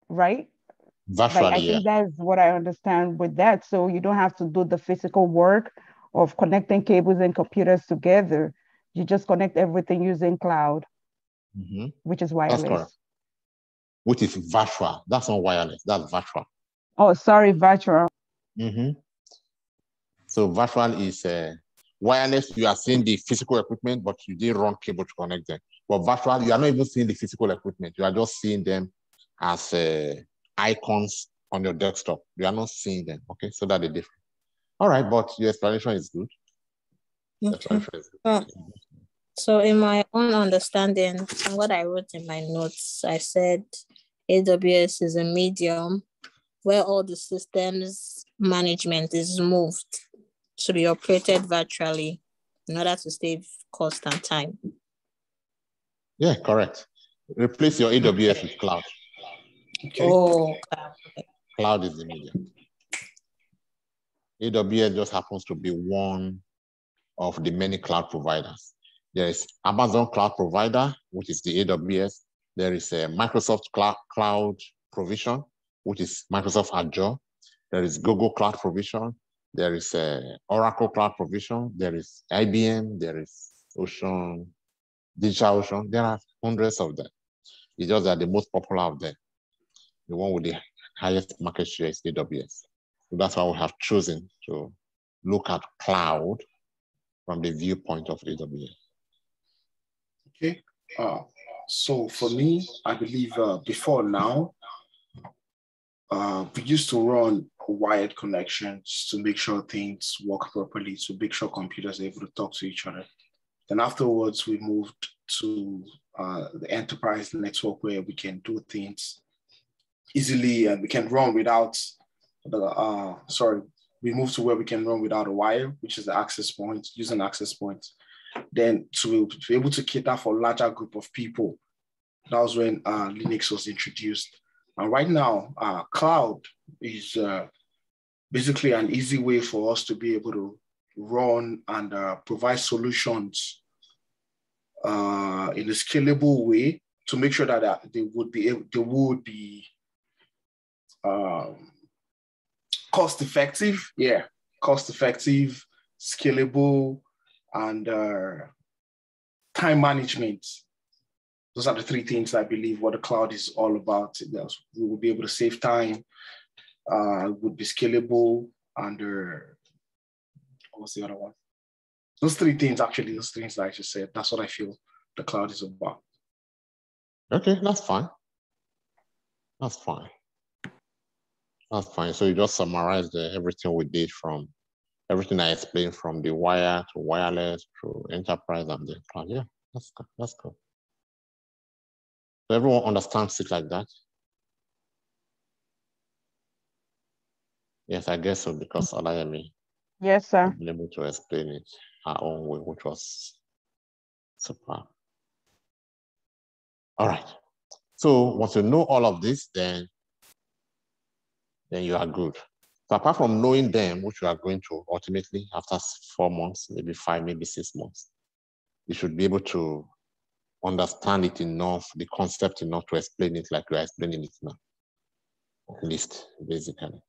right? Like I Virtually, yeah. think that's what I understand with that. So you don't have to do the physical work of connecting cables and computers together. You just connect everything using cloud, which is That's wireless. correct. Which is virtual. That's not wireless. That's virtual. Oh, sorry, virtual. So virtual is wireless. You are seeing the physical equipment, but you didn't run cable to connect them. But virtual, you are not even seeing the physical equipment. You are just seeing them as icons on your desktop. You are not seeing them. Okay, so that's the difference. All right, but your explanation is good. Okay. So in my own understanding and what I wrote in my notes, I said AWS is a medium where all the systems management is moved to be operated virtually in order to save cost and time. Yeah, correct. Replace your AWS with cloud. Okay. Oh, Cloud is the medium. AWS just happens to be one of the many cloud providers. There is Amazon Cloud Provider, which is the AWS. There is a Microsoft Cloud Provision, which is Microsoft Azure. There is Google Cloud Provision. There is Oracle Cloud Provision. There is IBM. There is Digital Ocean. There are hundreds of them. It's just that the most popular of them, the one with the highest market share is AWS. So that's why we have chosen to look at cloud from the viewpoint of AWS. Okay. So for me, I believe before now, we used to run wired connections to make sure things work properly, to make sure computers are able to talk to each other. Then afterwards, we moved to the enterprise network where we can do things easily and we can run without we moved to where we can run without a wire, which is the access point, using access points. Then to be able to cater for a larger group of people, that was when Linux was introduced. And right now, cloud is basically an easy way for us to be able to run and provide solutions in a scalable way to make sure that they would be cost effective, scalable, and time management. Those are the three things I believe what the cloud is all about. We will be able to save time, would be scalable, and what's the other one? Those three things, actually, those things that I just said, that's what I feel the cloud is about. Okay, that's fine. That's fine. That's fine. So you just summarized everything we did from everything I explained from the wire to wireless to enterprise and the cloud. Yeah, that's good. That's good. So everyone understands it like that? Yes, I guess so, because Olayemi Yes, sir. was able to explain it her own way, which was super. All right. So once you know all of this, then you are good. So apart from knowing them, which you are going to ultimately after 4 months, maybe 5, maybe 6 months, you should be able to understand it enough, the concept enough to explain it like you are explaining it now, at least, basically.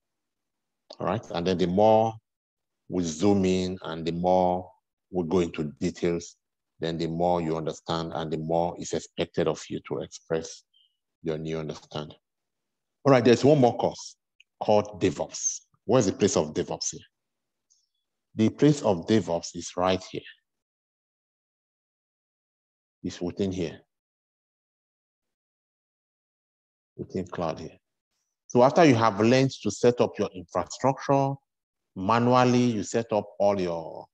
All right. And then the more we zoom in and the more we go into details, then the more you understand and the more is expected of you to express your new understanding. All right, there's one more course called Devops. Where's the place of Devops here? The place of Devops is right here. is within here, within cloud here. So after you have learned to set up your infrastructure, manually you set up all your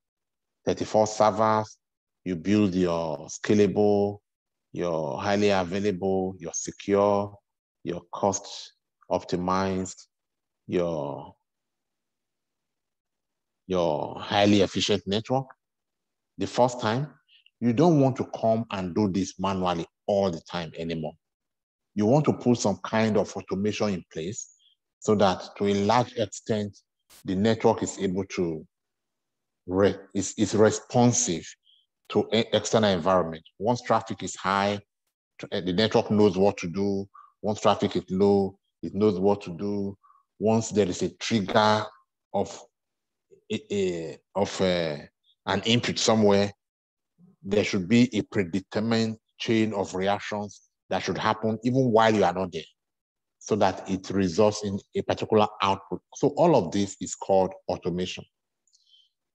34 servers, you build your scalable, your highly available, your secure, your cost optimized, your highly efficient network. The first time, you don't want to come and do this manually all the time anymore. You want to put some kind of automation in place so that to a large extent, the network is able to, is responsive to external environment. Once traffic is high, the network knows what to do. Once traffic is low, it knows what to do. Once there is a trigger of an input somewhere, there should be a predetermined chain of reactions that should happen even while you are not there, so that it results in a particular output. So all of this is called automation.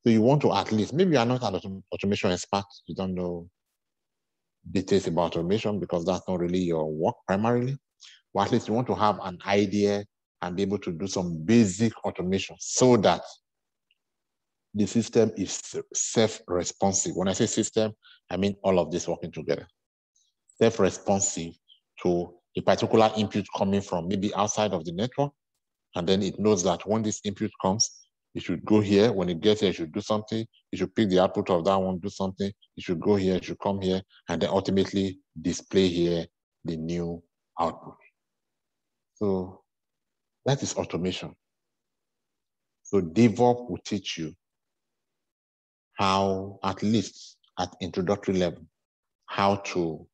So you want to at least, maybe you are not an automation expert, you don't know details about automation because that's not really your work primarily, but at least you want to have an idea and be able to do some basic automation so that the system is self-responsive. When I say system, I mean all of this working together. Self-responsive to a particular input coming from maybe outside of the network, and then it knows that when this input comes, it should go here. When it gets here, it should do something. It should pick the output of that one, do something. It should go here, it should come here, and then ultimately display here the new output. So that is automation. So Devops will teach you how, at least at introductory level, how to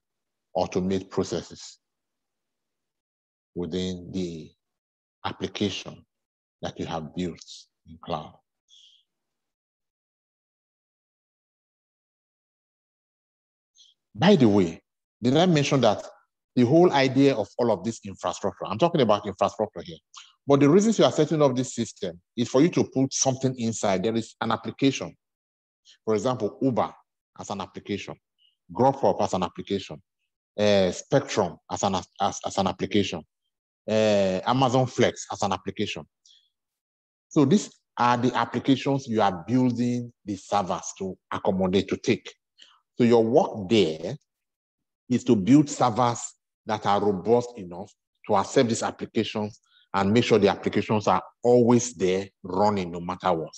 automate processes within the application that you have built in cloud. By the way, did I mention that the whole idea of all of this infrastructure, I'm talking about infrastructure here, but the reasons you are setting up this system is for you to put something inside. There is an application. For example, Uber as an application, Devops as an application, Spectrum as an application, Amazon Flex as an application. So these are the applications you are building the servers to accommodate, to take. So your work there is to build servers that are robust enough to accept these applications and make sure the applications are always there running no matter what.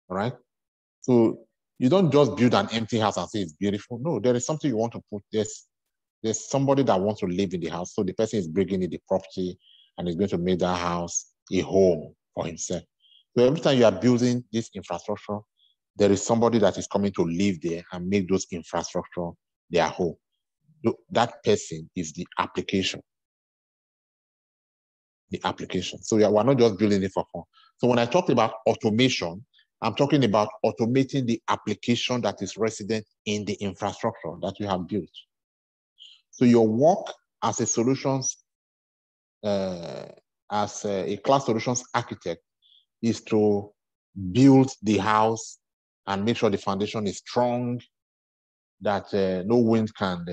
All right? So you don't just build an empty house and say it's beautiful. No, there is something you want to put. There's somebody that wants to live in the house. So the person is bringing in the property and is going to make that house a home for himself. So every time you are building this infrastructure, there is somebody that is coming to live there and make those infrastructure their home. That person is the application. The application. So we're not just building it for fun. So when I talk about automation, I'm talking about automating the application that is resident in the infrastructure that you have built. So your work as a solutions, as a cloud solutions architect is to build the house and make sure the foundation is strong, that no wind can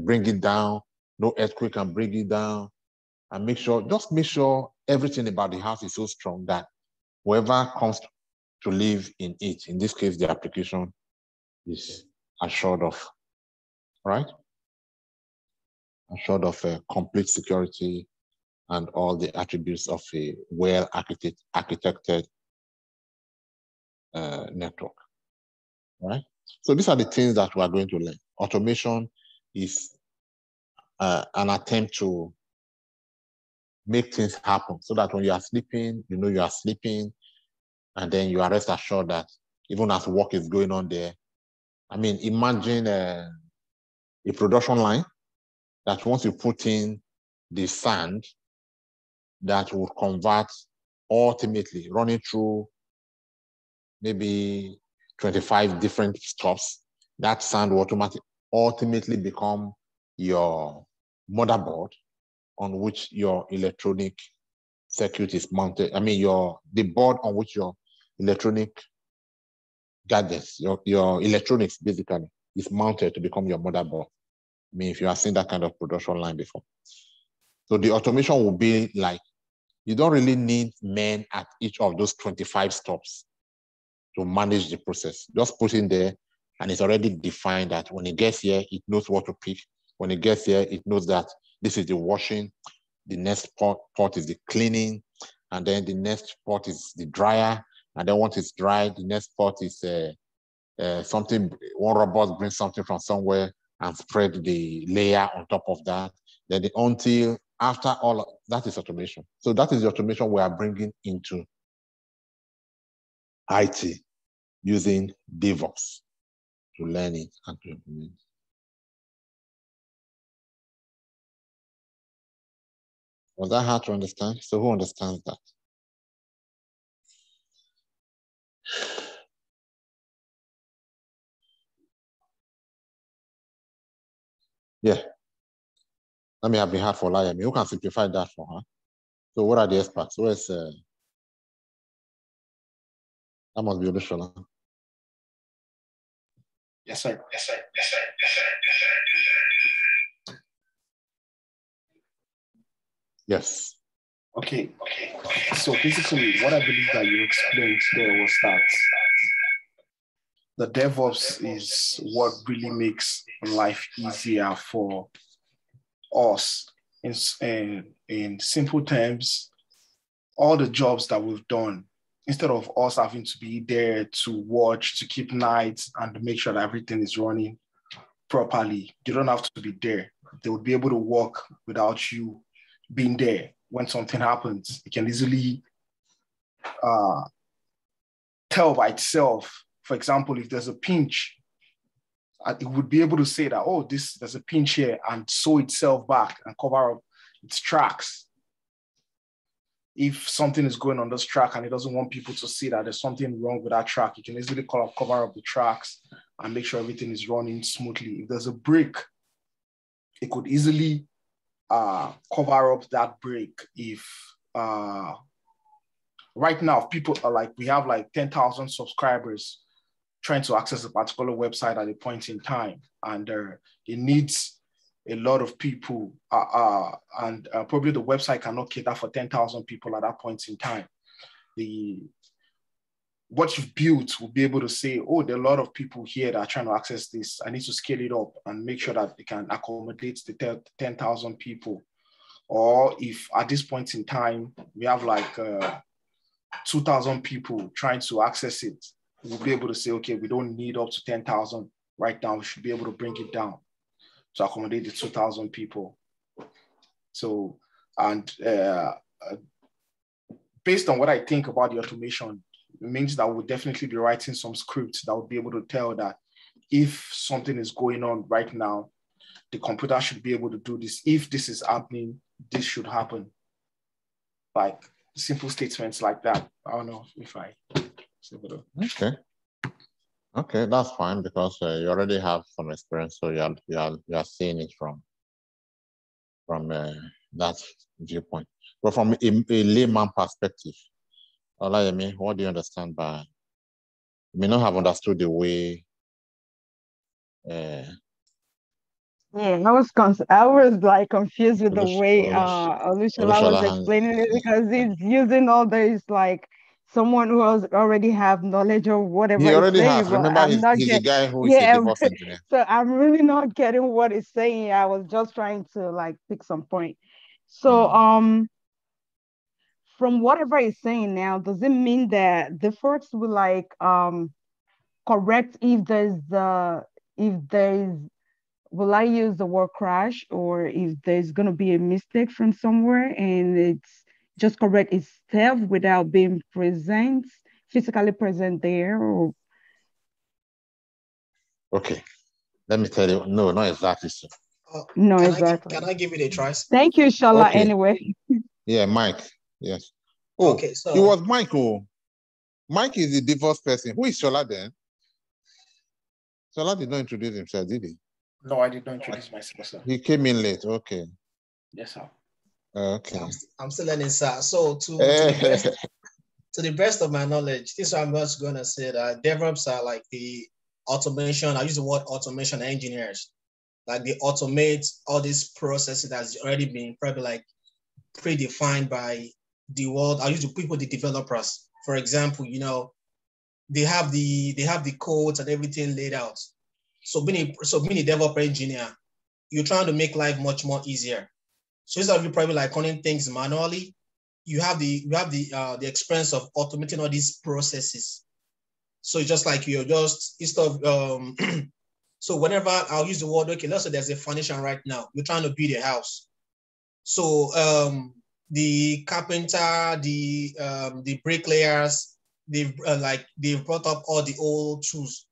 bring it down, no earthquake can bring it down, and just make sure everything about the house is so strong that whoever comes to live in it, in this case, the application, is assured of, right? Assured of complete security and all the attributes of a well-architected network, right? So these are the things that we are going to learn. Automation is an attempt to make things happen so that when you are sleeping, you know you are sleeping, and then you are rest assured that even as work is going on there, I mean, imagine a production line that once you put in the sand, that will convert ultimately running through maybe 25 different stops. That sand will ultimately become your motherboard on which your electronic circuit is mounted. I mean, the board on which your electronic gadgets, your electronics basically is mounted to become your motherboard. I mean, if you have seen that kind of production line before. So the automation will be like, you don't really need men at each of those 25 stops to manage the process. Just put in there, and it's already defined that when it gets here, it knows what to pick. When it gets here, it knows that this is the washing, the next part is the cleaning, and then the next part is the dryer, and then once it's dried, the next part is something, one robot brings something from somewhere and spread the layer on top of that. Then until after all of that is automation. So that is the automation we are bringing into IT using Devops to learn it and to implement. Was that hard to understand? So who understands that? Yeah. That may have been hard for Layami. Who can simplify that for her? So what are the experts? Where's that must be Olushola. Yes, sir. Yes, sir. Yes, sir. Yes. Okay. So basically, what I believe that you explained there was that the DevOps is what really makes life easier for us. In simple terms, all the jobs that we've done, instead of us having to be there to watch, to keep nights and make sure that everything is running properly, you don't have to be there. They would be able to work without you being there. When something happens, it can easily tell by itself. For example, if there's a pinch, it would be able to say that, oh, there's a pinch here, and sew itself back and cover up its tracks. If something is going on this track and it doesn't want people to see that there's something wrong with that track, you can easily cover up the tracks and make sure everything is running smoothly. If there's a break, it could easily cover up that break. If right now, people are like, we have like 10,000 subscribers trying to access a particular website at a point in time, and it needs a lot of people, and probably the website cannot cater for 10,000 people at that point in time. What you've built will be able to say, oh, there are a lot of people here that are trying to access this. I need to scale it up and make sure that it can accommodate the 10,000 people. Or if at this point in time, we have like 2,000 people trying to access it, we'll be able to say, okay, we don't need up to 10,000 right now. We should be able to bring it down to accommodate the 2,000 people. So, and based on what I think about the automation, it means that we'll definitely be writing some scripts that will be able to tell that if something is going on right now, the computer should be able to do this. If this is happening, this should happen. Like simple statements like that. I don't know if I... Okay, that's fine, because you already have some experience, so you are seeing it from that viewpoint. But from a layman perspective, Olayemi, what do you understand by? You may not have understood the way. Yeah, I was like confused with the way Olushola was explaining it, because he's using all these like someone who already have knowledge of whatever he already he's saying. has. Remember, he's the guy who is a Devops engineer. So I'm really not getting what he's saying. I was just trying to like pick some point. So from whatever he's saying now, does it mean that the folks will like correct if there's will I use the word crash, or if there's going to be a mistake from somewhere and it's just correct itself without being physically present there? Or... Okay, let me tell you. No, not exactly so. No, exactly. Can I give it a try? Thank you, Shola. Okay. Anyway. Yeah, Mike. Yes. Oh, okay, so it was Mike. Oh, Mike is the Devops person. Who is Shola then? Shola did not introduce himself, did he? No, I did not introduce myself, sir. He came in late. Okay. Yes, sir. Okay. I'm still learning, sir. So To the best of my knowledge, this is what I'm just gonna say that DevOps are like the automation. I use the word automation engineers. Like they automate all these processes that's already been probably like predefined by the world. I use the people, the developers. For example, you know, they have the codes and everything laid out. So being a developer engineer, you're trying to make life much more easier. So instead of you probably like running things manually, you have the experience of automating all these processes. So it's just like you're just instead of so whenever I'll use the word, okay, let's say there's a foundation right now. You're trying to build a house. So the carpenter, the bricklayers, they've brought up all the old tools.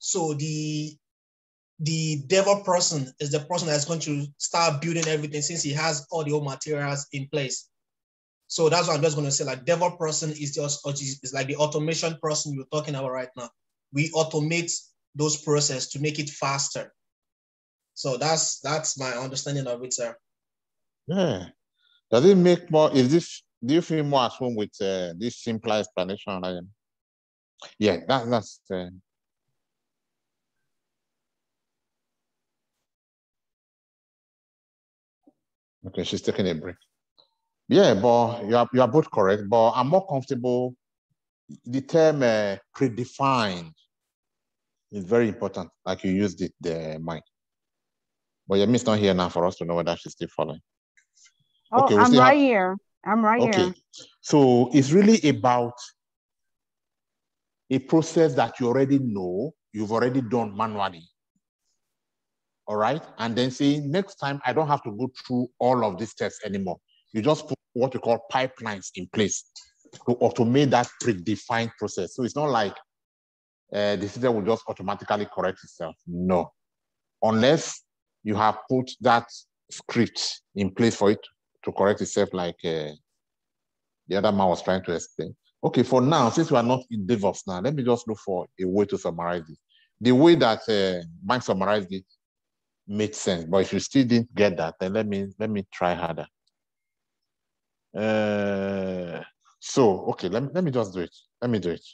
So the DevOps person is the person that's going to start building everything since he has all the old materials in place. So that's what I'm just going to say. Like DevOps person is like the automation person you're talking about right now. We automate those processes to make it faster. So that's my understanding of it, sir. Yeah. Does it make more? Do you feel more at home with this simpler explanation? Yeah, that's. Okay, she's taking a break. Yeah, but you are both correct. But I'm more comfortable. The term predefined is very important. Like you used it there, Mike. But your miss not here now for us to know whether she's still following. Oh, okay, I'm right here. I'm right here. Okay, so it's really about a process that you already know, you've already done manually. All right, and then saying next time I don't have to go through all of these steps anymore. You just put what you call pipelines in place to automate that predefined process. So it's not like the system will just automatically correct itself. No, unless you have put that script in place for it to correct itself, like the other man was trying to explain. Okay, for now, since we are not in Devops now, let me just look for a way to summarize it. The way that Mike summarized it made sense, but if you still didn't get that, then let me try harder. So okay, let me just do it. Let me do it.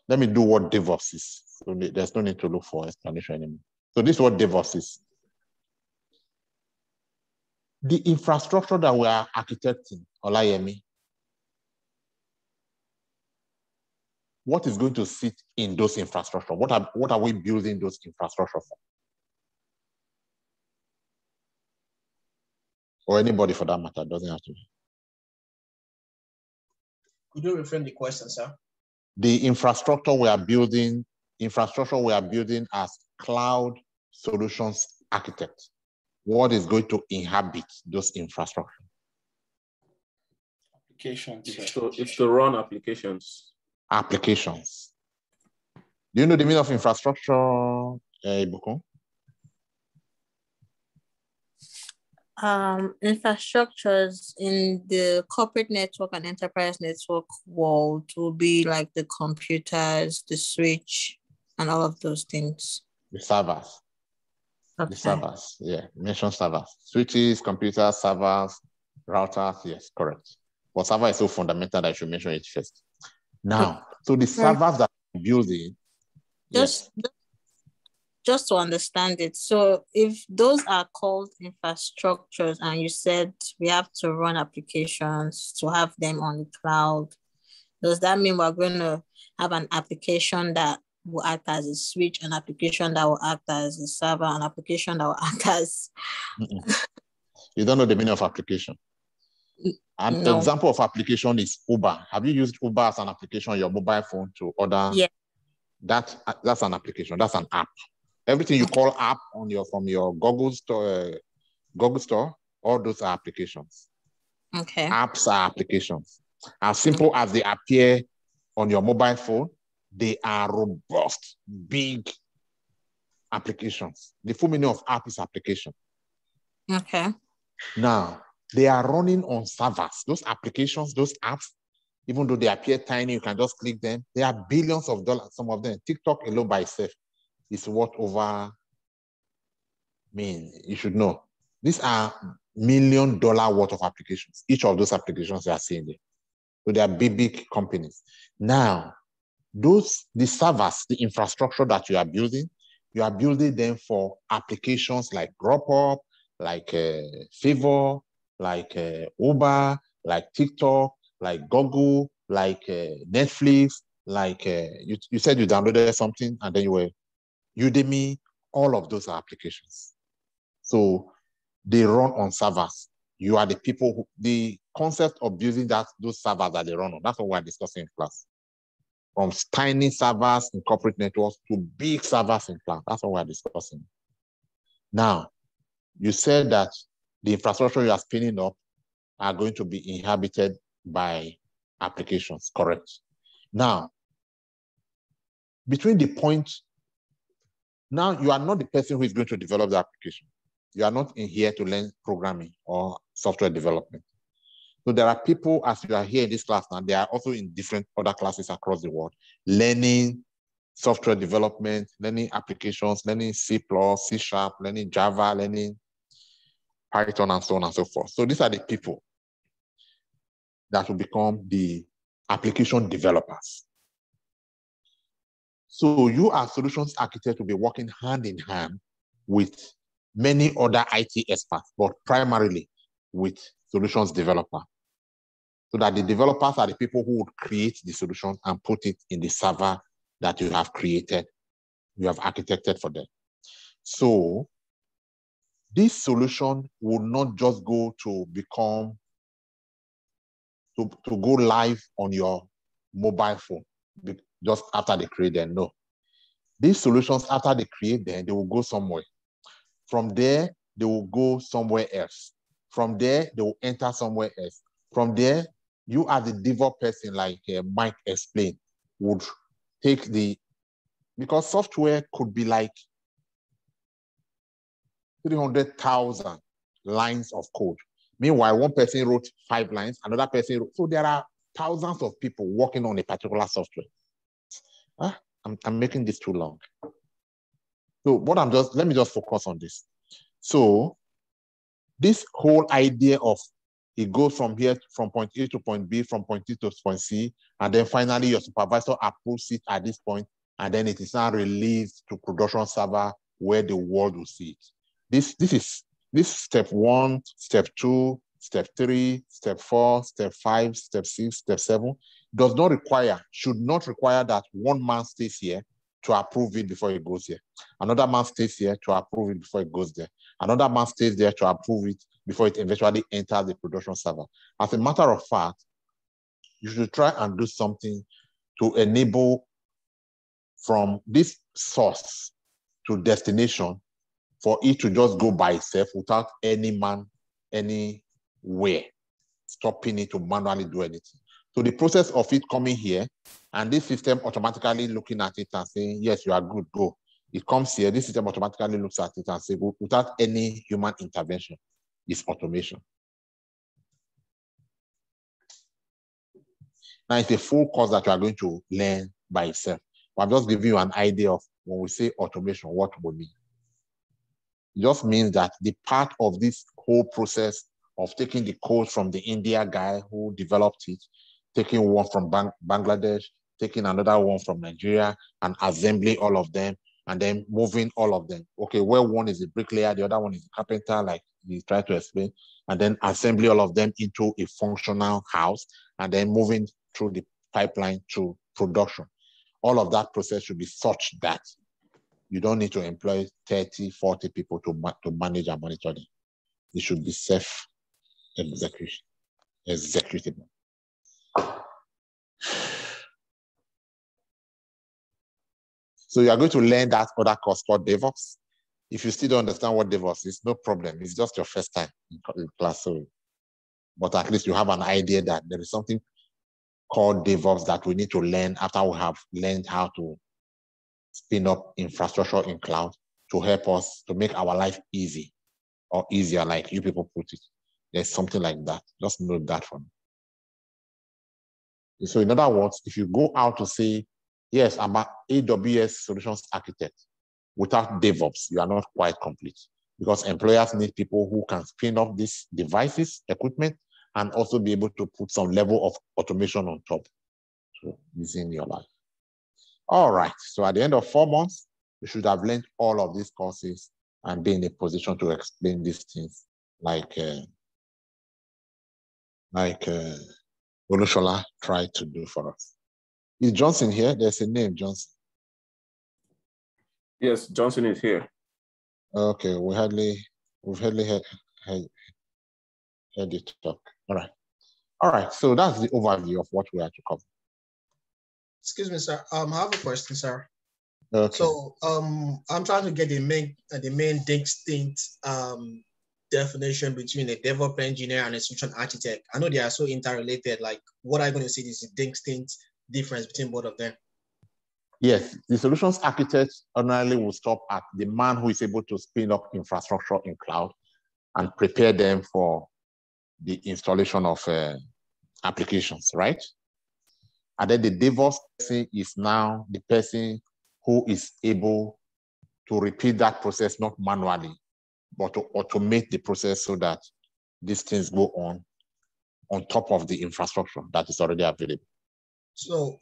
Let me do what Devops is. So there's no need to look for explanation anymore. So this is what Devops is. The infrastructure that we are architecting, Olayemi, what is going to sit in those infrastructure? What are we building those infrastructure for? Or anybody for that matter, doesn't have to be. Could you reframe the question, sir? The infrastructure we are building as cloud solutions architect. What is going to inhabit those infrastructure? Applications. So it's to run applications. Applications. Do you know the meaning of infrastructure, Ibukun? Infrastructures in the corporate network and enterprise network world will be like the computers, the switch, and all of those things. The servers. Okay. The servers, yeah. Mention servers. Switches, computers, servers, routers, yes, correct. But server is so fundamental that I should mention it first. Now, so the servers that we're building, just to understand it. So if those are called infrastructures and you said we have to run applications to have them on the cloud, does that mean we're going to have an application that will act as a switch, an application that will act as a server, an application that will act as... You don't know the meaning of application. An example of application is Uber. Have you used Uber as an application on your mobile phone to order? Yeah. That's an application. That's an app. Everything you call app from your Google Store, all those are applications. Okay. Apps are applications. As simple as they appear on your mobile phone, they are robust, big applications. The full meaning of app is application. Okay. Now, they are running on servers. Those applications, those apps, even though they appear tiny, you can just click them. They are billions of dollars, some of them. TikTok alone by itself is worth over, you should know. These are $1 million worth of applications. Each of those applications you are seeing there. So they are big companies. Now, the servers, the infrastructure that you are building them for applications like Dropop, like Favor, like Uber, like TikTok, like Google, like Netflix, like you said you downloaded something and then you were Udemy. All of those are applications. So they run on servers. You are the people who, the concept of building those servers that they run on, that's what we're discussing in class. From tiny servers in corporate networks to big servers in cloud. That's what we're discussing. Now, you said that the infrastructure you are spinning up are going to be inhabited by applications, correct? Now, between the point, now you are not the person who is going to develop the application. You are not in here to learn programming or software development. So there are people, as you are here in this class now, they are also in different other classes across the world, learning software development, learning applications, learning C++, C#, learning Java, learning Python, and so on and so forth. So these are the people that will become the application developers. So you as solutions architect will be working hand in hand with many other IT experts, but primarily with solutions developer. So that the developers are the people who would create the solution and put it in the server that you have created, you have architected for them. So this solution will not just go to become, to go live on your mobile phone just after they create them. No. These solutions, after they create them, they will go somewhere. From there, they will go somewhere else. From there, they will enter somewhere else. From there, you as the Devops person, like Mike explained, would take because software could be like 300,000 lines of code. Meanwhile, one person wrote 5 lines, another person wrote, so there are thousands of people working on a particular software. I'm making this too long. So let me just focus on this. So this whole idea of it goes from here, from point A to point B, from point C to point C, and then finally your supervisor approves it at this point, and then it is now released to production server where the world will see it. This is step 1, step 2, step 3, step 4, step 5, step 6, step 7. Should not require that one man stays here to approve it before it goes here. Another man stays here to approve it before it goes there. Another man stays there to approve it before it eventually enters the production server. As a matter of fact, you should try and do something to enable from this source to destination for it to just go by itself without any man anywhere stopping it to manually do anything. So the process of it coming here and this system automatically looking at it and saying, yes, you are good, go. It comes here, this system automatically looks at it and says, without any human intervention, it's automation. Now it's a full course that you are going to learn by itself. But I'm just giving you an idea of when we say automation, what we mean. It just means that the part of this whole process of taking the code from the India guy who developed it, taking one from Bangladesh, taking another one from Nigeria, and assembling all of them, and then moving all of them. Okay, where one is a bricklayer, the other one is a carpenter, like he tried to explain, and then assembly all of them into a functional house, and then moving through the pipeline to production. All of that process should be such that you don't need to employ 30, 40 people to manage and monitor them. It should be executable. So you are going to learn that other course called Devops. If you still don't understand what Devops is, no problem. It's just your first time in class. But at least you have an idea that there is something called Devops that we need to learn after we have learned how to spin up infrastructure in cloud to help us to make our life easy or easier, like you people put it. There's something like that. Just note that for me. So in other words, if you go out to say, yes, I'm an AWS solutions architect, without DevOps, you are not quite complete because employers need people who can spin up these devices, equipment, and also be able to put some level of automation on top to use in your life. All right, so at the end of 4 months, you should have learned all of these courses and be in a position to explain these things like Olushola tried to do for us. Is Johnson here? There's a name, Johnson. Yes, Johnson is here. Okay, we've hardly heard you talk. All right, so that's the overview of what we are to cover. Excuse me, sir. I have a question, sir. Okay. So I'm trying to get the main distinct definition between a DevOps engineer and a solution architect. I know they are so interrelated. Like, what are you going to say is the distinct difference between both of them? Yes, the solutions architect ordinarily will stop at the man who is able to spin up infrastructure in cloud and prepare them for the installation of applications, right? And then the DevOps person is now the person who is able to repeat that process, not manually, but to automate the process so that these things go on top of the infrastructure that is already available. So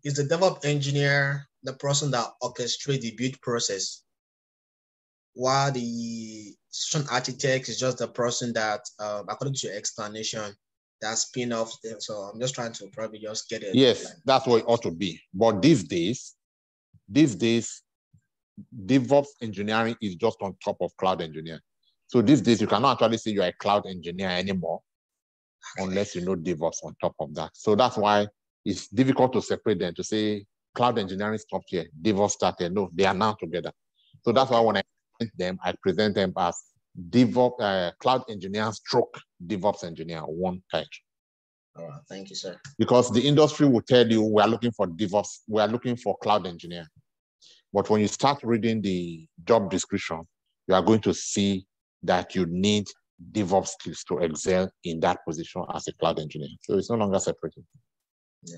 is the DevOps engineer the person that orchestrates the build process, while the solution architect is just the person that, according to your explanation, that spin off. So I'm just trying to probably just get it. Yes, that's what it ought to be. But these days, DevOps engineering is just on top of cloud engineering. So these days, you cannot actually say you're a cloud engineer anymore unless you know DevOps on top of that. So that's why it's difficult to separate them, to say cloud engineering stopped here, DevOps started. No, they are now together. So that's why when I present them as DevOps, cloud engineer stroke DevOps engineer, one title. All right, thank you, sir. Because the industry will tell you we are looking for DevOps, we are looking for cloud engineer. But when you start reading the job description, you are going to see that you need DevOps skills to excel in that position as a cloud engineer. So it's no longer separated.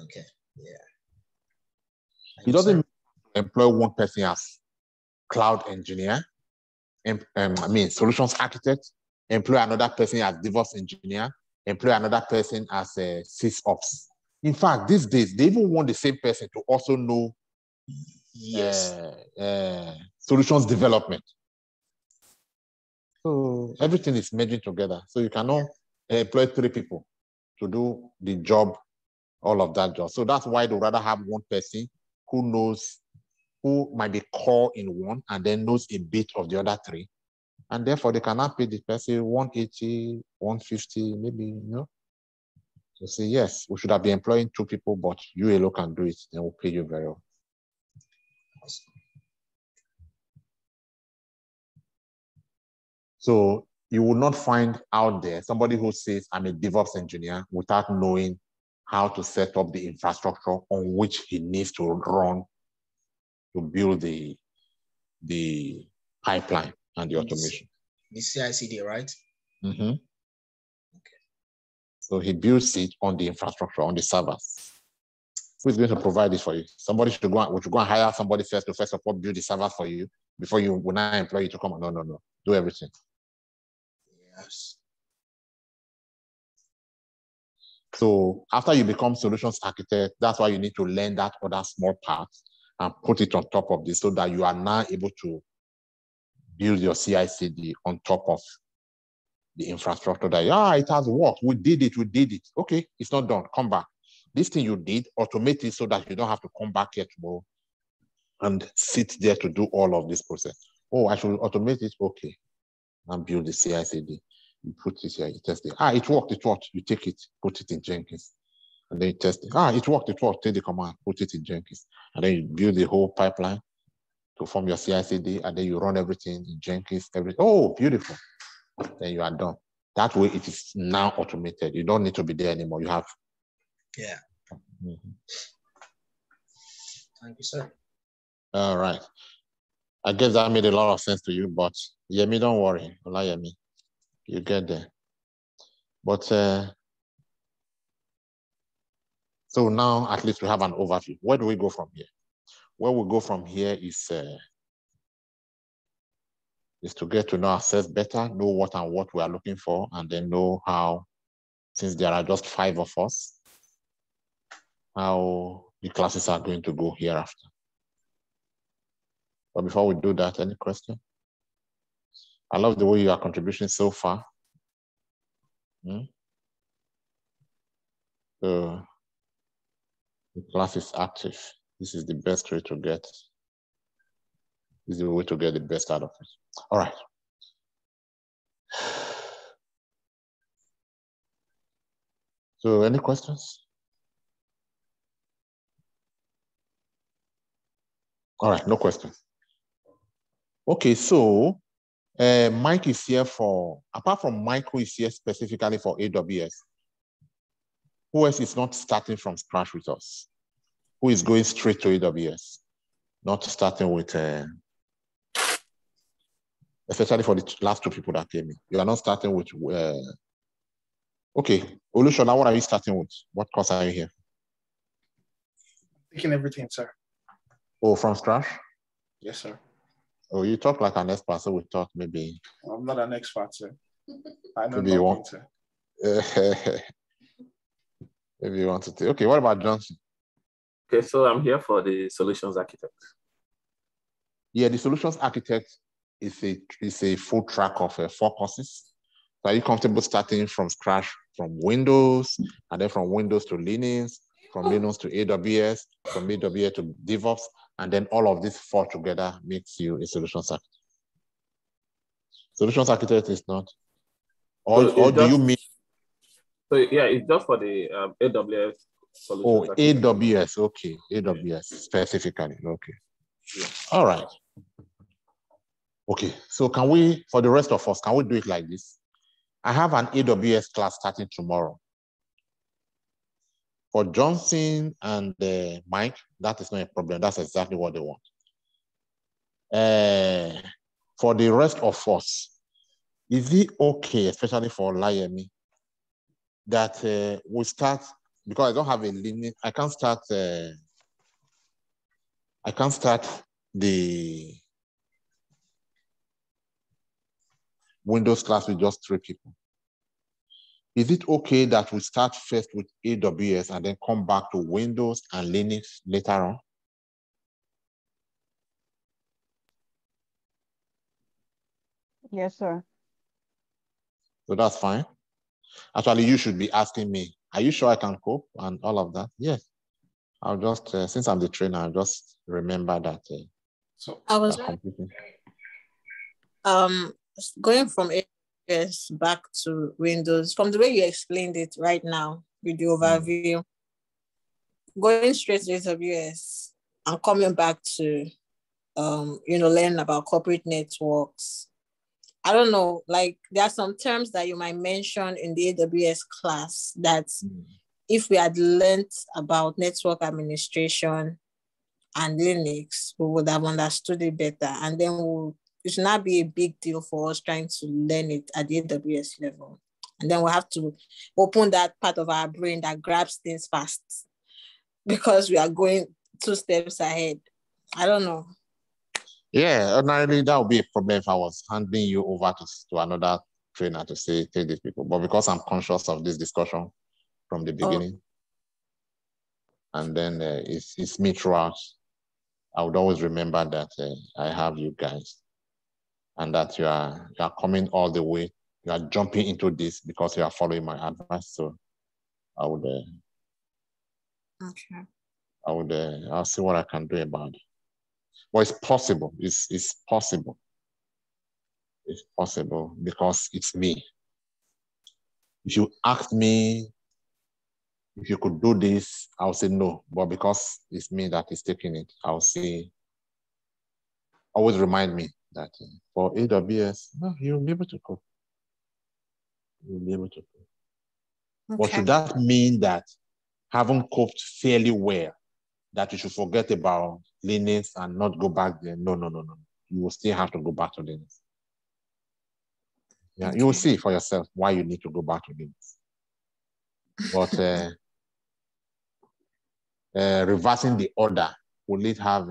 Okay, yeah. It doesn't employ one person as cloud engineer, solutions architect, employ another person as DevOps engineer, employ another person as a SysOps. In fact, these days, they even want the same person to also know solutions development. So everything is merging together. So you cannot employ 3 people to do the job, all of that job. So that's why they rather have one person who might be core in one and then knows a bit of the other 3. And therefore they cannot pay the person 180, 150, maybe, you know. So say, yes, we should have been employing 2 people, but you alone can do it, then we'll pay you very well. So you will not find out there somebody who says, I'm a DevOps engineer, without knowing how to set up the infrastructure on which he needs to run to build the pipeline and the automation. The CI/CD, right? Mm-hmm. Okay. So he builds it on the infrastructure, on the servers. Who is going to provide this for you? Somebody should go and hire somebody first to first of all build the servers for you before you will not employ you to come on. No. Do everything. Yes. So after you become solutions architect, that's why you need to learn that other small part and put it on top of this so that you are now able to build your CI/CD on top of the infrastructure that, it has worked. We did it. Okay, it's not done. Come back. This thing you did, automate it so that you don't have to come back here tomorrow and sit there to do all of this process. Oh, I should automate it. Okay, and build the CI/CD. You put it here, you test it. It worked. You take it, put it in Jenkins. And then you test it. It worked. Take the command, put it in Jenkins. And then you build the whole pipeline to form your CI/CD, and then you run everything in Jenkins. Oh, beautiful. Then you are done. That way it is now automated. You don't need to be there anymore. You have. Yeah. Mm-hmm. Thank you, sir. All right. I guess that made a lot of sense to you, but Yemi, don't worry. Ola Yemi, you get there. But so now at least we have an overview. Where do we go from here? Where we go from here is to get to know ourselves better, know what we are looking for, and then know how since there are just 5 of us, how the classes are going to go hereafter. But before we do that, any question? I love the way you are contributing so far. So the class is active. This is the best way to get. This is the way to get the best out of it. All right. So any questions? All right, no questions. Okay, so Mike is here for, apart from Mike who is here specifically for AWS, who else is not starting from scratch with us? Who is going straight to AWS? Not starting with, especially for the last 2 people that came in. You are not starting with, okay, Olushola, what are you starting with? What course are you here? Taking everything, sir. Oh, from scratch? Yes, sir. Oh, you talk like an expert, so we thought maybe. I'm not an expert, sir. I know Maybe you nothing, want, sir. Maybe you want to take. Okay, what about Johnson? Okay, so I'm here for the solutions architect. Yeah, the solutions architect is a full track of 4 courses. So are you comfortable starting from scratch from Windows, and then from Windows to Linux, from Linux to AWS, from AWS to Devops, and then all of these 4 together makes you a solutions architect? Solutions architect is not, or do you mean? So yeah, it's just for the AWS solutions. Oh, AWS, okay, AWS specifically, okay. Yeah. All right. Okay, so can we, for the rest of us, can we do it like this? I have an AWS class starting tomorrow. For Johnson and Mike, that is not a problem. That's exactly what they want. For the rest of us, is it okay, especially for Layemi, that we start, because I don't have a limit, I can't start the Windows class with just 3 people. Is it okay that we start first with AWS and then come back to Windows and Linux later on? Yes, sir. So that's fine. Actually, you should be asking me, are you sure I can cope and all of that? Yes. I'll just, since I'm the trainer, I'll just remember that. So I was going from AWS back to Windows, from the way you explained it right now with the overview, going straight to AWS and coming back to, learn about corporate networks. I don't know, like there are some terms that you might mention in the AWS class that if we had learned about network administration and Linux, we would have understood it better. And then it should not be a big deal for us trying to learn it at the AWS level. And then we'll have to open that part of our brain that grabs things fast because we are going 2 steps ahead. I don't know. Yeah, ordinarily that would be a problem if I was handing you over to another trainer to say, take these people. But because I'm conscious of this discussion from the beginning, and then it's me throughout, I would always remember that I have you guys, and that you are coming all the way. You are jumping into this because you are following my advice. So I would, I'll see what I can do about it. Well, it's possible. It's possible. It's possible because it's me. If you asked me if you could do this, I'll say no. But because it's me that is taking it, I'll say, always remind me that for AWS, no, you'll be able to cope. You'll be able to cope. Okay. But should that mean that having coped fairly well, that you should forget about Linux and not go back there? No. You will still have to go back to Linux. Yeah, okay. You will see for yourself why you need to go back to Linux. But reversing the order, will it have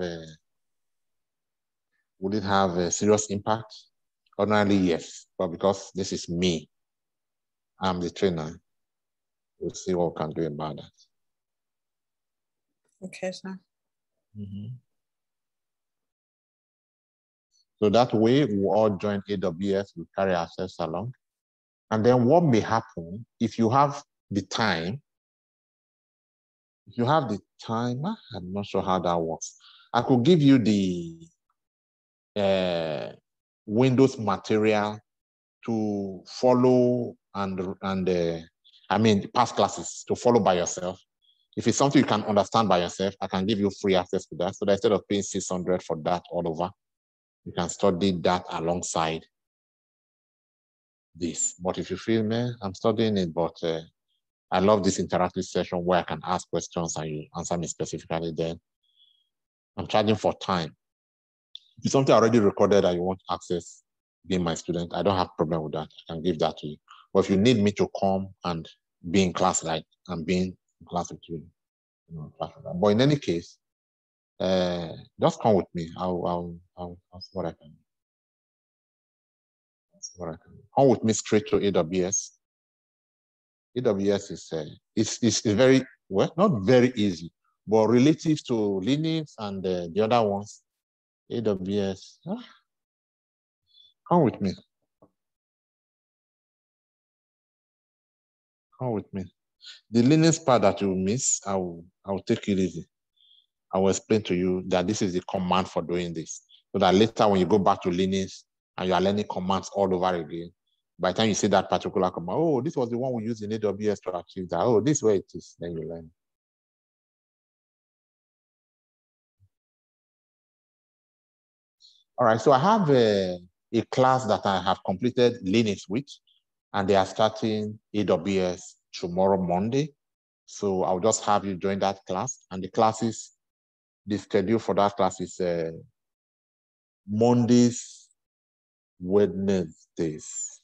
a serious impact? Ordinarily, yes, but because this is me, I'm the trainer, we'll see what we can do about that. Okay, sir. So that way, we all join AWS, we carry ourselves along. And then what may happen, if you have the time, I'm not sure how that works. I could give you the Windows material to follow past classes to follow by yourself. If it's something you can understand by yourself, I can give you free access to that. So that instead of paying 600 for that all over, you can study that alongside this. But if you feel, man, I'm studying it, but I love this interactive session where I can ask questions and you answer me specifically, then I'm charging for time. If it's something I already recorded and you want access, being my student, I don't have a problem with that. I can give that to you. But if you need me to come and be in class, like I'm being in class with you, class with that. But in any case, just come with me. I'll see what I can do. Come with me straight to AWS. AWS is very, well, not very easy, but relative to Linux and the other ones, AWS, come with me. Come with me. The Linux part that you miss, I will take it easy. I will explain to you that this is the command for doing this. So that later when you go back to Linux and you are learning commands all over again, by the time you see that particular command, oh, this was the one we used in AWS to achieve that. Oh, this way it is, then you learn. All right, so I have a class that I have completed Linux with, and they are starting AWS tomorrow, Monday. So I'll just have you join that class. And the schedule for that class is Mondays, Wednesdays.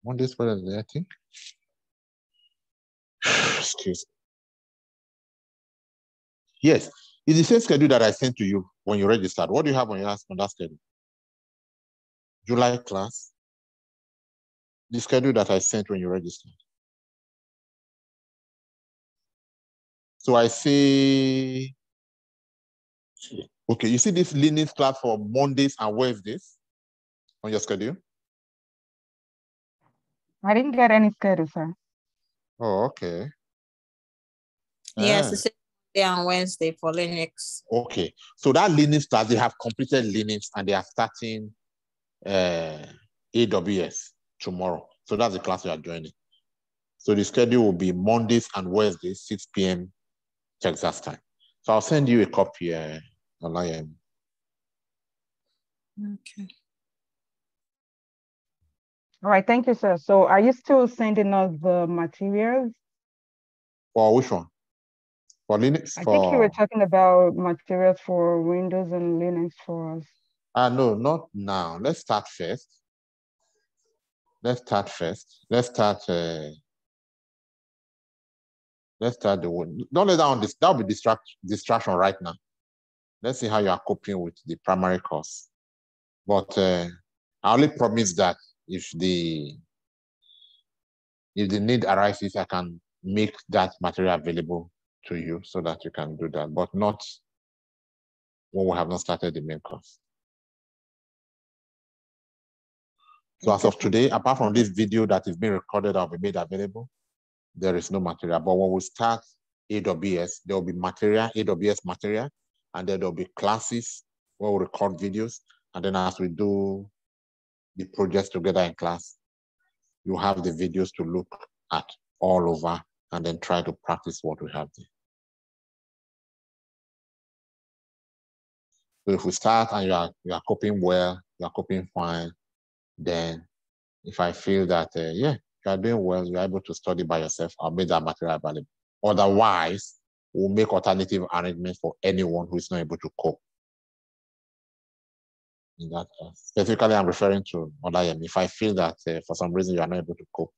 Mondays, Wednesdays, I think. Excuse me. Yes, it's the same schedule that I sent to you when you registered. What do you have on that schedule? July class. The schedule that I sent when you registered. So I say, okay, you see this Linux class for Mondays and Wednesdays on your schedule? I didn't get any schedule, sir. Oh, okay. Yes, it's Monday and Wednesday for Linux. Okay, so that Linux class, they have completed Linux and they are starting AWS tomorrow. So that's the class you are joining. So the schedule will be Mondays and Wednesdays, 6 p.m. Texas time. So I'll send you a copy online. Okay. All right, thank you, sir. So are you still sending us the materials? For which one? For Linux? I think you were talking about materials for Windows and Linux for us. No, not now. Let's start first. Let's start the one. Don't let down this. That'll be distraction right now. Let's see how you are coping with the primary course. But I only promise that if the need arises, I can make that material available to you so that you can do that, but not when we have not started the main course. So as of today, apart from this video that is being recorded or be made available, there is no material. But when we start AWS, there will be material, AWS material, and then there will be classes where we record videos. And then as we do the projects together in class, you have the videos to look at all over and then try to practice what we have there. So if we start and you are coping well, you are coping fine, then if I feel that, yeah, you are doing well, you're able to study by yourself, I'll make that material available. Otherwise, we'll make alternative arrangements for anyone who is not able to cope. In that case. Specifically, I'm referring to ODIM. If I feel that for some reason you are not able to cope,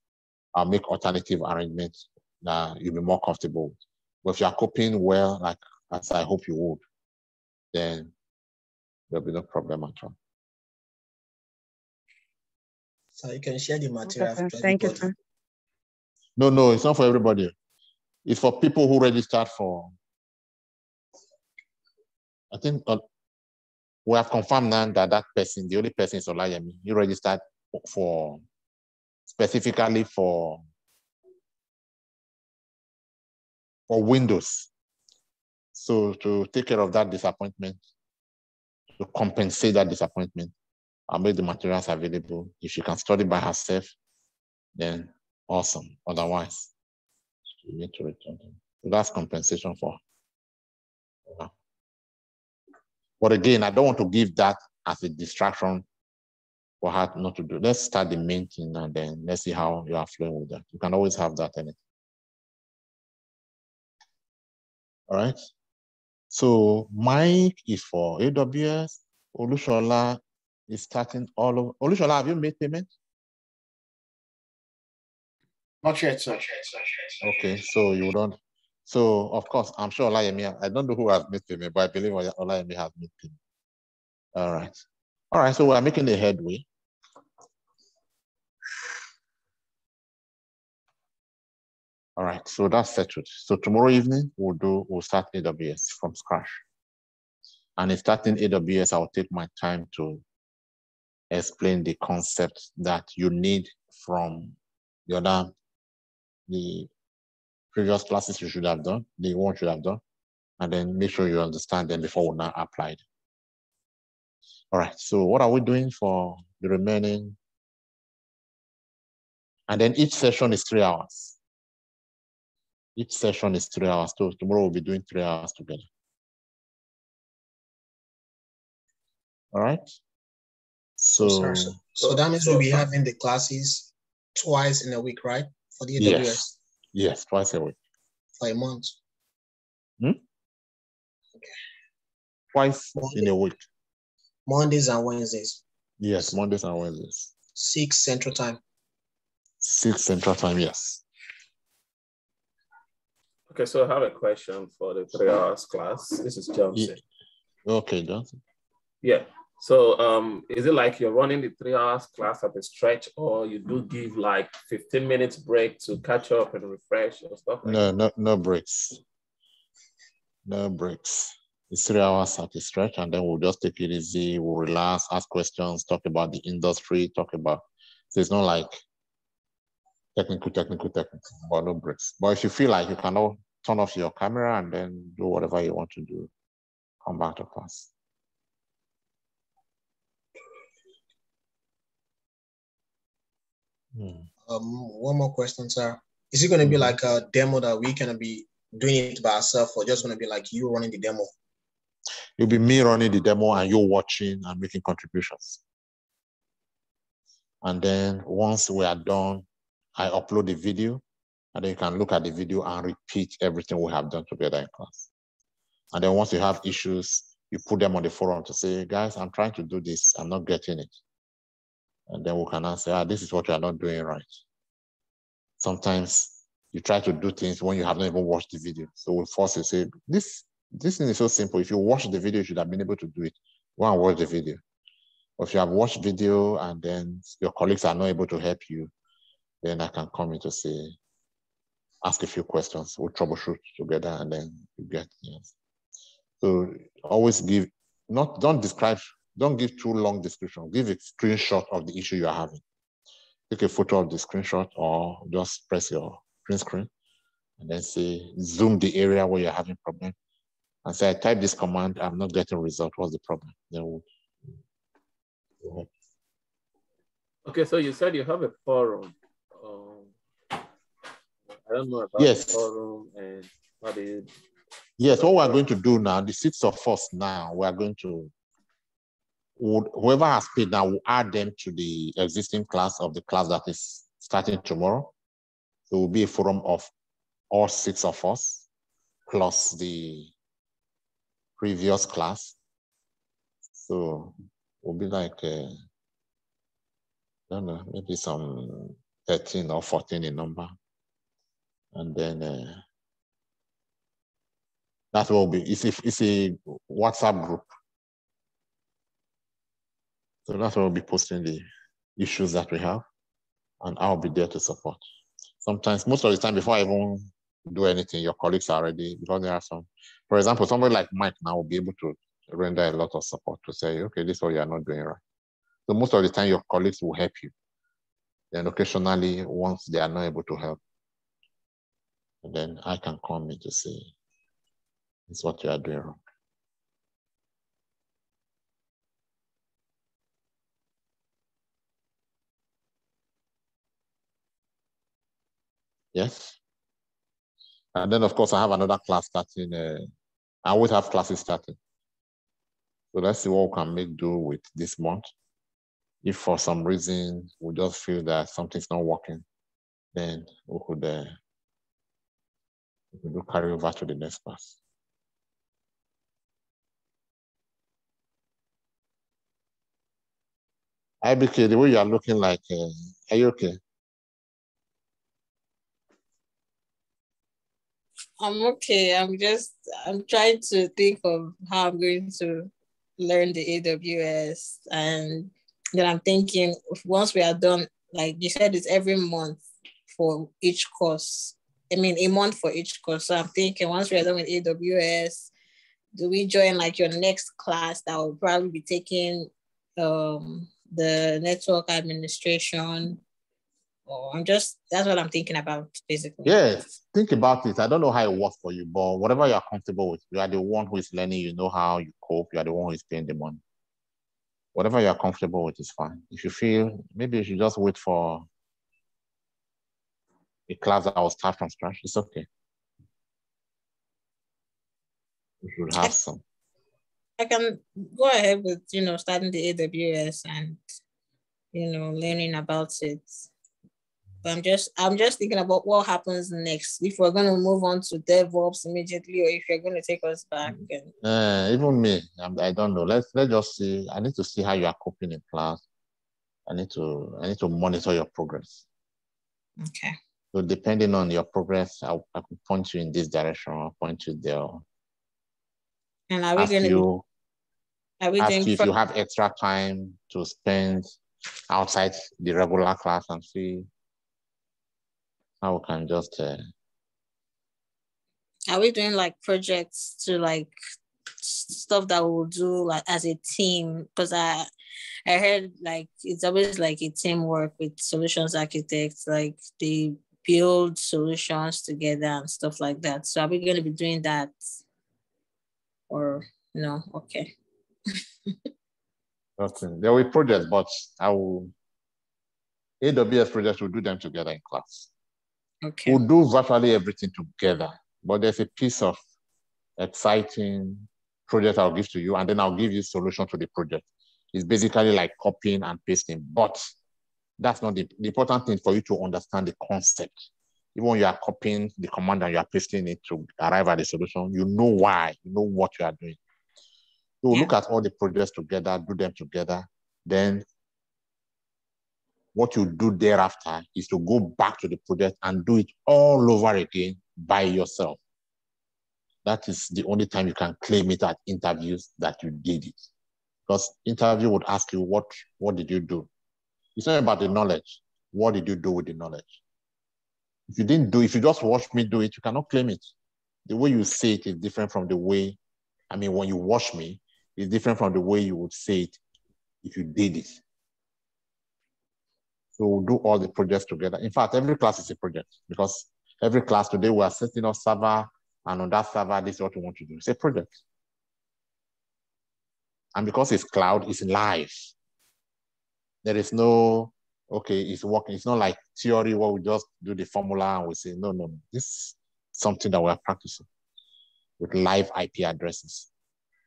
I'll make alternative arrangements that you'll be more comfortable with. But if you are coping well, like as I hope you would, then there'll be no problem at all. So you can share the material. Okay, thank you, sir. No, it's not for everybody. It's for people who registered for, I think we have confirmed now that that person, the only person is Olayemi. He registered for, specifically for Windows. So to take care of that disappointment, to compensate that disappointment, I'll make the materials available. If she can study by herself, then awesome. Otherwise, you need to return them. So that's compensation for her. But again, I don't want to give that as a distraction for her not to do. Let's start the main thing and then let's see how you are flowing with that. You can always have that in it. All right. So Mike is for AWS. Olushola is starting all of. Olushola, have you made payment? Not yet, sir. Okay, so you don't. So of course, I'm sure Olayemi. I don't know who has made payment, but I believe Olayemi has made payment. All right. All right. So we're making the headway. All right. So that's settled. So tomorrow evening we'll start AWS from scratch. And in starting AWS, I'll take my time to explain the concept that you need from the previous classes you should have done, the one should have done, and then make sure you understand them before we now apply it. All right, so what are we doing for the remaining? And then each session is 3 hours. Each session is 3 hours. So tomorrow we'll be doing 3 hours together. All right. So that means we'll be having the classes twice in a week, right? For the AWS? Yes, twice a week. For a month? Okay. Twice in a week. Mondays and Wednesdays? Yes, Mondays and Wednesdays. 6 Central Time? 6 Central Time, yes. Okay, so I have a question for the 3 hours class. This is Johnson. Okay, Johnson. Yeah. So is it like you're running the 3 hours class at a stretch, or you do give like 15 minutes break to catch up and refresh or stuff like that? No breaks. No breaks. It's 3 hours at a stretch, and then we'll just take it easy. We'll relax, ask questions, talk about the industry, so it's not like technical, but no breaks. But if you feel like you cannot turn off your camera and then do whatever you want to do, come back to class. One more question, sir. Is it going to be like a demo that we can be doing it by ourselves, or just going to be like you running the demo? It'll be me running the demo and you watching and making contributions. And then once we are done, I upload the video, and then you can look at the video and repeat everything we have done together in class. And then once you have issues, you put them on the forum to say, guys, I'm trying to do this, I'm not getting it. And then we can answer, this is what you are not doing right. Sometimes you try to do things when you have not even watched the video. So we force you to say, this thing is so simple. If you watch the video, you should have been able to do it. Go and watch the video. Or if you have watched video and then your colleagues are not able to help you, then I can come in to say, ask a few questions, we'll troubleshoot together, and then you get yes. So always give, don't give too long description. Give a screenshot of the issue you are having. Take a photo of the screenshot, or just press your print screen and then say, zoom the area where you're having problem and say, I type this command, I'm not getting result, what's the problem? Then we'll Okay, so you said you have a forum. I don't know about the forum and how do you... Yes, what we're going to do now, the 6 of us now, we're going to, whoever has paid now, we'll add them to the existing class of the class that is starting tomorrow. So it will be a forum of all 6 of us, plus the previous class. So we'll be like, I don't know, maybe some 13 or 14 in number. And then that will be, it's a WhatsApp group. So that's where we'll be posting the issues that we have, and I'll be there to support. Sometimes, most of the time, before I even do anything. Your colleagues are ready because there are some, for example, somebody like Mike now will be able to render a lot of support to say, okay, this is what you are not doing right. So most of the time, your colleagues will help you. Then occasionally, once they are not able to help, then I can come in to say, this is what you are doing wrong. Yes. And then, of course, I have another class starting. I always have classes starting. So let's see what we can make do with this month. If for some reason we just feel that something's not working, then we could do carry over to the next class. IBK, the way you are looking like, are you okay? I'm okay. I'm trying to think of how I'm going to learn the AWS. And then I'm thinking, once we are done, like you said, it's every month for each course. I mean, a month for each course. So I'm thinking, once we are done with AWS, do we join like your next class that will probably be taking the network administration? Or that's what I'm thinking about, basically. Yes, think about it. I don't know how it works for you, but whatever you're comfortable with, you are the one who is learning, you know how you cope, you are the one who is paying the money. Whatever you're comfortable with is fine. If you feel, maybe you should just wait for a class that will start from scratch, it's okay. You should have some. I can go ahead with, starting the AWS and, learning about it. But I'm just thinking about what happens next. If we're going to move on to DevOps immediately, or if you're going to take us back. Even me, I don't know. Let's just see. I need to see how you are coping in class. I need to monitor your progress. Okay. So depending on your progress, I could point you in this direction, I'll point you there. And are we going to ask you if you have extra time to spend outside the regular class and see how we can just are we doing like projects to like stuff that we'll do like as a team? Because I heard like it's always like a teamwork with solutions architects, like they build solutions together and stuff like that. So are we going to be doing that? Or no? Okay. Okay. There will be projects, but AWS projects, will do them together in class. Okay. We'll do virtually everything together, but there's a piece of exciting project I'll give to you, and then I'll give you solution to the project. It's basically like copying and pasting, but that's not the important thing for you to understand the concept. Even when you are copying the command and you are pasting it to arrive at the solution, you know why, you know what you are doing. So look at all the projects together, do them together. Then what you do thereafter is to go back to the project and do it all over again by yourself. That is the only time you can claim it at interviews that you did it. Because interview would ask you, what did you do? It's not about the knowledge. What did you do with the knowledge? If you just watch me do it, you cannot claim it. The way you say it is different from the way, when you watch me, it's different from the way you would say it if you did it. So we'll do all the projects together. In fact, every class is a project, because every class today we are setting up server, and on that server, this is what we want to do. It's a project. And because it's cloud, it's live. There is no, okay, it's working. It's not like theory where we just do the formula and we say, no. This is something that we're practicing with live IP addresses.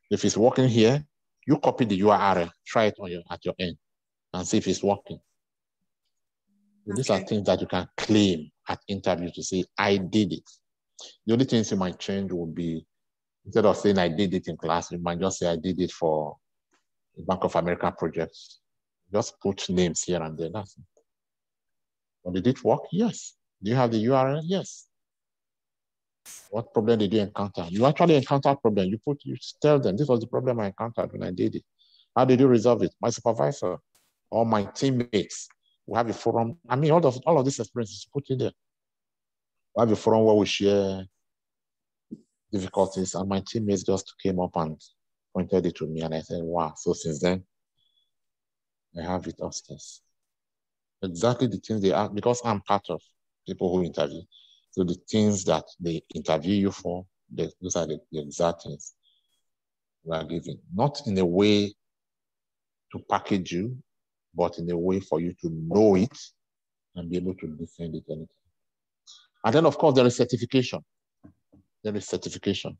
If it's working here, you copy the URL, try it at your end, and see if it's working. Okay. These are things that you can claim at interview to say, I did it. The only things you might change would be, instead of saying I did it in class, you might just say I did it for the Bank of America projects. Just put names here and there. That's it. But did it work? Yes. Do you have the URL? Yes. What problem did you encounter? You actually encountered a problem. You tell them, this was the problem I encountered when I did it. How did you resolve it? My supervisor or my teammates will have a forum. All of this experience is put in there. We have a forum where we share difficulties, and my teammates just came up and pointed it to me, and I said, wow. So since then, I have it upstairs. Exactly the things they ask, because I'm part of people who interview. So the things that they interview you for, those are the exact things we are giving. Not in a way to package you, but in a way for you to know it and be able to defend it anytime. And then, of course, there is certification. There is certification.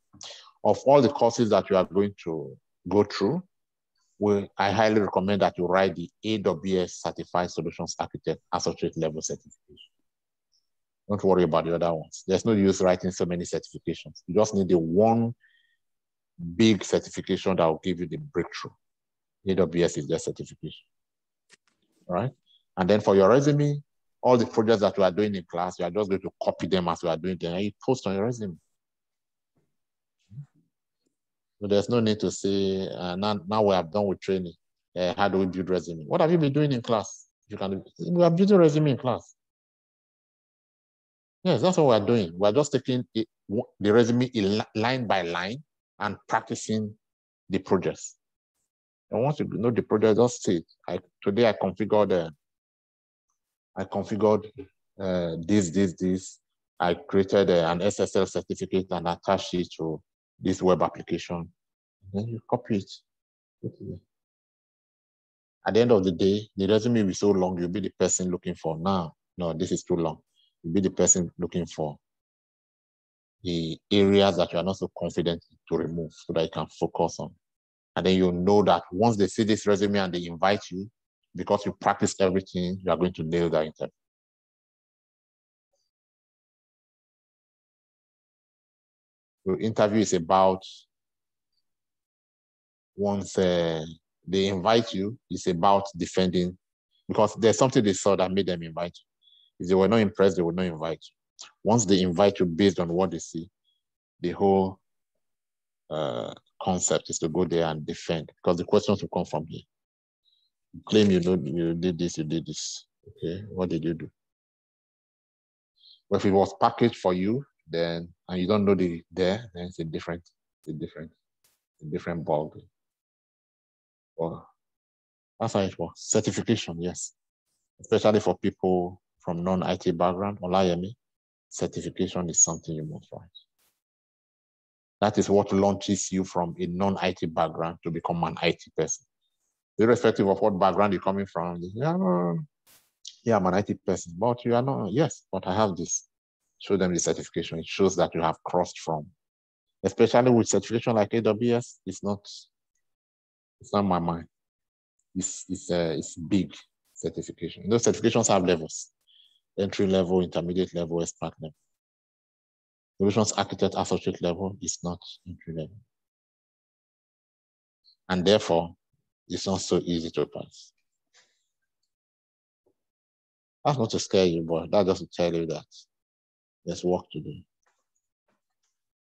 Of all the courses that you are going to go through, I highly recommend that you write the AWS Certified Solutions Architect Associate Level certification. Don't worry about the other ones. There's no use writing so many certifications. You just need the one big certification that will give you the breakthrough. AWS is their certification. All right? And then for your resume, all the projects that you are doing in class, you are just going to copy them as you are doing them, and you post on your resume. So there's no need to say, now we are done with training. How do we build resume? What have you been doing in class? We are building resume in class. Yes, that's what we're doing. We're just taking the resume line by line and practicing the projects. And once you know the project, just say, today I configured this. I created an SSL certificate and attached it to this web application. Then you copy it. At the end of the day, the resume will be so long, you'll be the person looking for, no, this is too long. You'll be the person looking for the areas that you are not so confident to remove so that you can focus on. And then you'll know that once they see this resume and they invite you, because you practice everything, you are going to nail that interview. The interview is about, once they invite you, it's about defending, because there's something they saw that made them invite you. If they were not impressed, they would not invite you. Once they invite you based on what they see, the whole concept is to go there and defend, because the questions will come from here. You claim you did this, Okay, what did you do? But if it was packaged for you, then, and you don't know then it's a different ballgame. Well, that's how it works. Certification, yes. Especially for people from non-IT background, Olayemi, certification is something you must write. That is what launches you from a non-IT background to become an IT person. Irrespective of what background you're coming from, yeah, I'm an IT person, but you are not. Yes, but I have this. Show them the certification. It shows that you have crossed from. Especially with certification like AWS, it's not my mind. It's big certification. Those certifications have levels: entry level, intermediate level, expert level. Solutions architect associate level is not entry level, and therefore it's not so easy to pass. That's not to scare you, but that's just to tell you that there's work to do.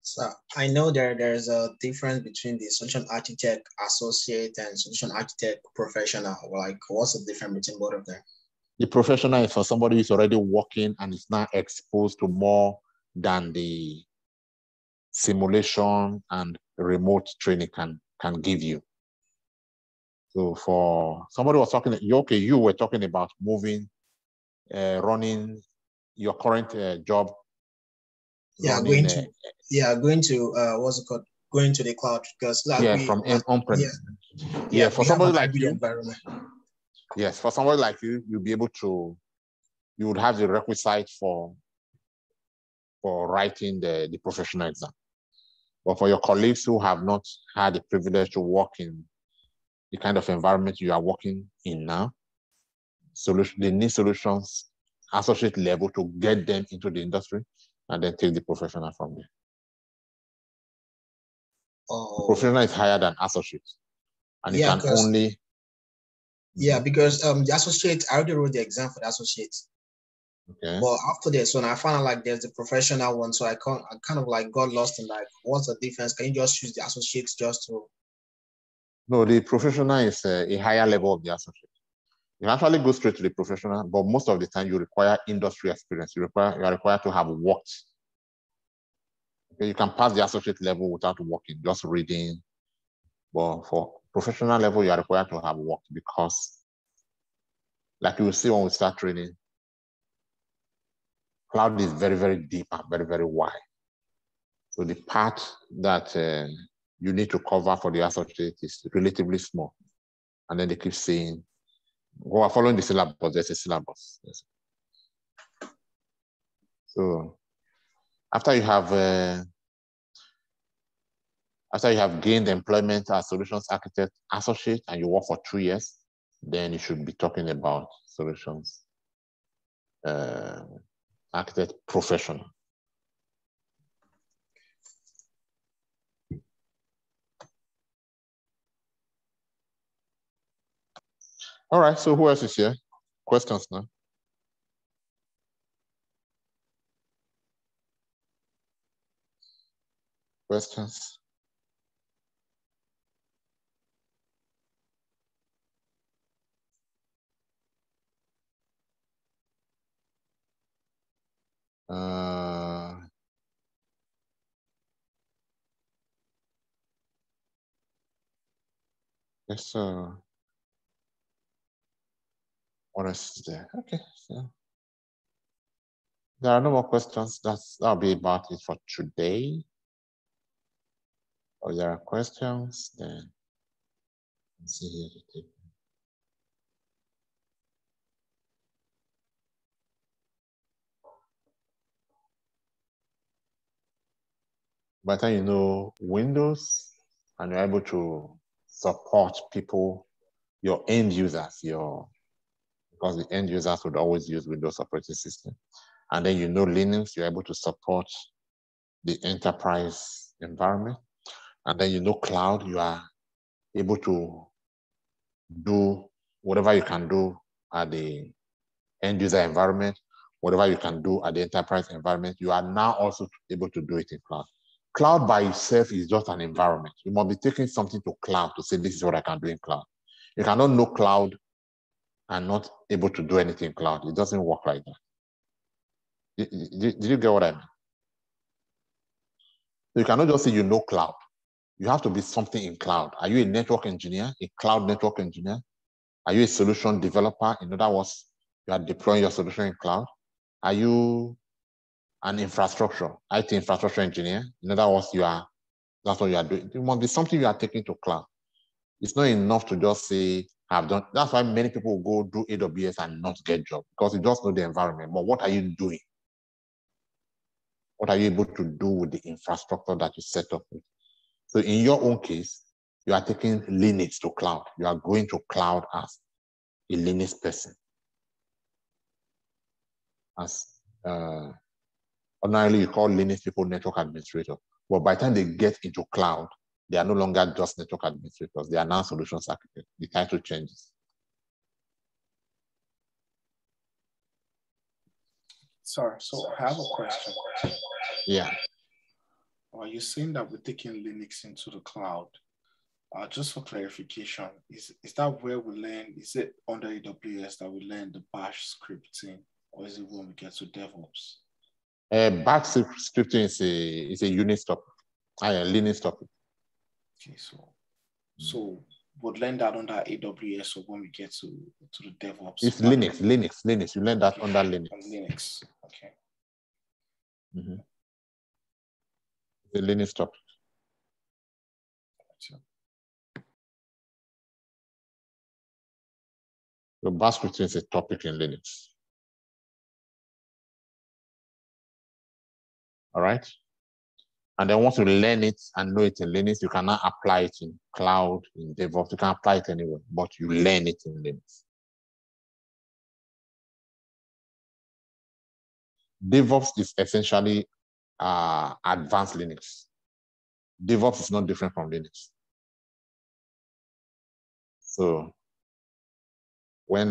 So I know there's a difference between the solution architect associate and solution architect professional. Like, what's the difference between both of them? The professional is for somebody who's already working and is now exposed to more than the simulation and remote training can give you. So for somebody who was talking, you were talking about moving, running your current job. Yeah, going to what's it called? Going to the cloud, because from on-premise. Yeah, for somebody like you, yes, for somebody like you, you'll be able to, you would have the requisite for writing the professional exam. But for your colleagues who have not had the privilege to work in the kind of environment you are working in now, they need solutions associate level to get them into the industry and then take the professional from there. Oh. Professional is higher than associate. And you can only... Yeah, because the associate, I already wrote the exam for the associate. Okay. But after this one, I found out like there's the professional one. So I kind of like got lost in like, what's the difference? Can you just choose the associates just to... No, the professional is a higher level of the associate. You actually go straight to the professional, but most of the time you require industry experience. You are required to have worked. Okay, you can pass the associate level without working, just reading. But for professional level, you are required to have worked because, like you will see when we start training, cloud is very, very deep and very, very wide. So the part that you need to cover for the associate is relatively small. And then they keep saying, who are following the syllabus, there's a syllabus. Yes. So after you have gained employment as solutions architect associate and you work for 2 years, then you should be talking about solutions architect professional. All right, so who else is here? Questions now? Questions? Yes, sir. What else is there? Okay, so there are no more questions. That'll be about it for today. Or there are questions, then let's see here to take. By the time you know Windows and you're able to support people, your end users, because the end users would always use Windows operating system. And then you know Linux, you're able to support the enterprise environment. And then you know cloud, you are able to do whatever you can do at the end user environment, whatever you can do at the enterprise environment, you are now also able to do it in cloud. Cloud by itself is just an environment. You must be taking something to cloud to say, this is what I can do in cloud. You cannot know cloud and not able to do anything in cloud. It doesn't work like that. Did you get what I mean? So you cannot just say you know cloud. You have to be something in cloud. Are you a network engineer, a cloud network engineer? Are you a solution developer? In other words, you are deploying your solution in cloud. Are you an infrastructure, IT infrastructure engineer? In other words, that's what you are doing. It must be something you are taking to cloud. It's not enough to just say, I've done. That's why many people go do AWS and not get job, because you just know the environment. But what are you doing? What are you able to do with the infrastructure that you set up with? So in your own case, you are taking Linux to cloud. You are going to cloud as a Linux person. As ordinarily you call Linux people network administrator. But by the time they get into cloud, they are no longer just network administrators. They are now solutions architects. The title changes. Sorry, so I have a question. Yeah. Are you saying that we're taking Linux into the cloud? Just for clarification, is that where we learn, is it under AWS that we learn the bash scripting, or is it when we get to DevOps? Bash scripting is a Unix topic, a Linux topic. Okay, so we'll learn that under AWS, or when we get to the DevOps. It's Linux. You learn that under Linux. Linux, okay. Mm-hmm. The Linux topic. So bash scripting is a topic in Linux. All right. And then once you learn it and know it in Linux, you can now apply it in cloud, in DevOps. You can apply it anywhere, but you learn it in Linux. DevOps is essentially advanced Linux. DevOps is not different from Linux. So when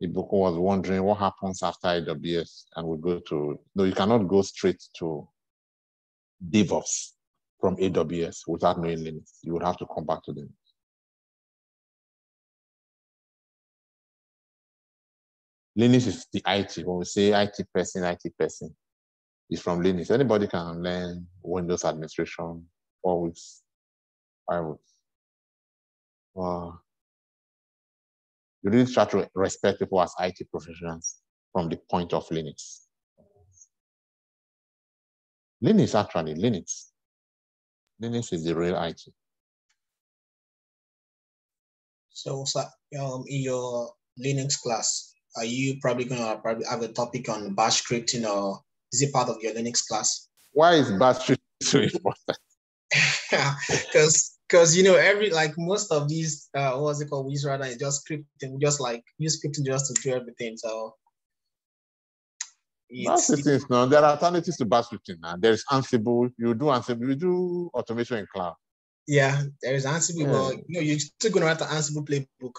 Ibuku was wondering what happens after AWS, and we go to, no, you cannot go straight to DevOps from AWS without knowing Linux. You would have to come back to Linux. Linux is the IT. When we say IT person, is from Linux. Anybody can learn Windows administration 4 weeks, 5 weeks. You really try to respect people as IT professionals from the point of Linux. Linux is the real IT. So, in your Linux class, are you probably going to have a topic on bash scripting, or is it part of your Linux class? Why is bash scripting so important? Because most of these what's it called, we rather is just scripting, just like use scripting just to do everything. So bash scripting no, there are alternatives to bash scripting now. There's Ansible, you do automation in cloud. Yeah, there is Ansible, but you're still gonna write an Ansible playbook.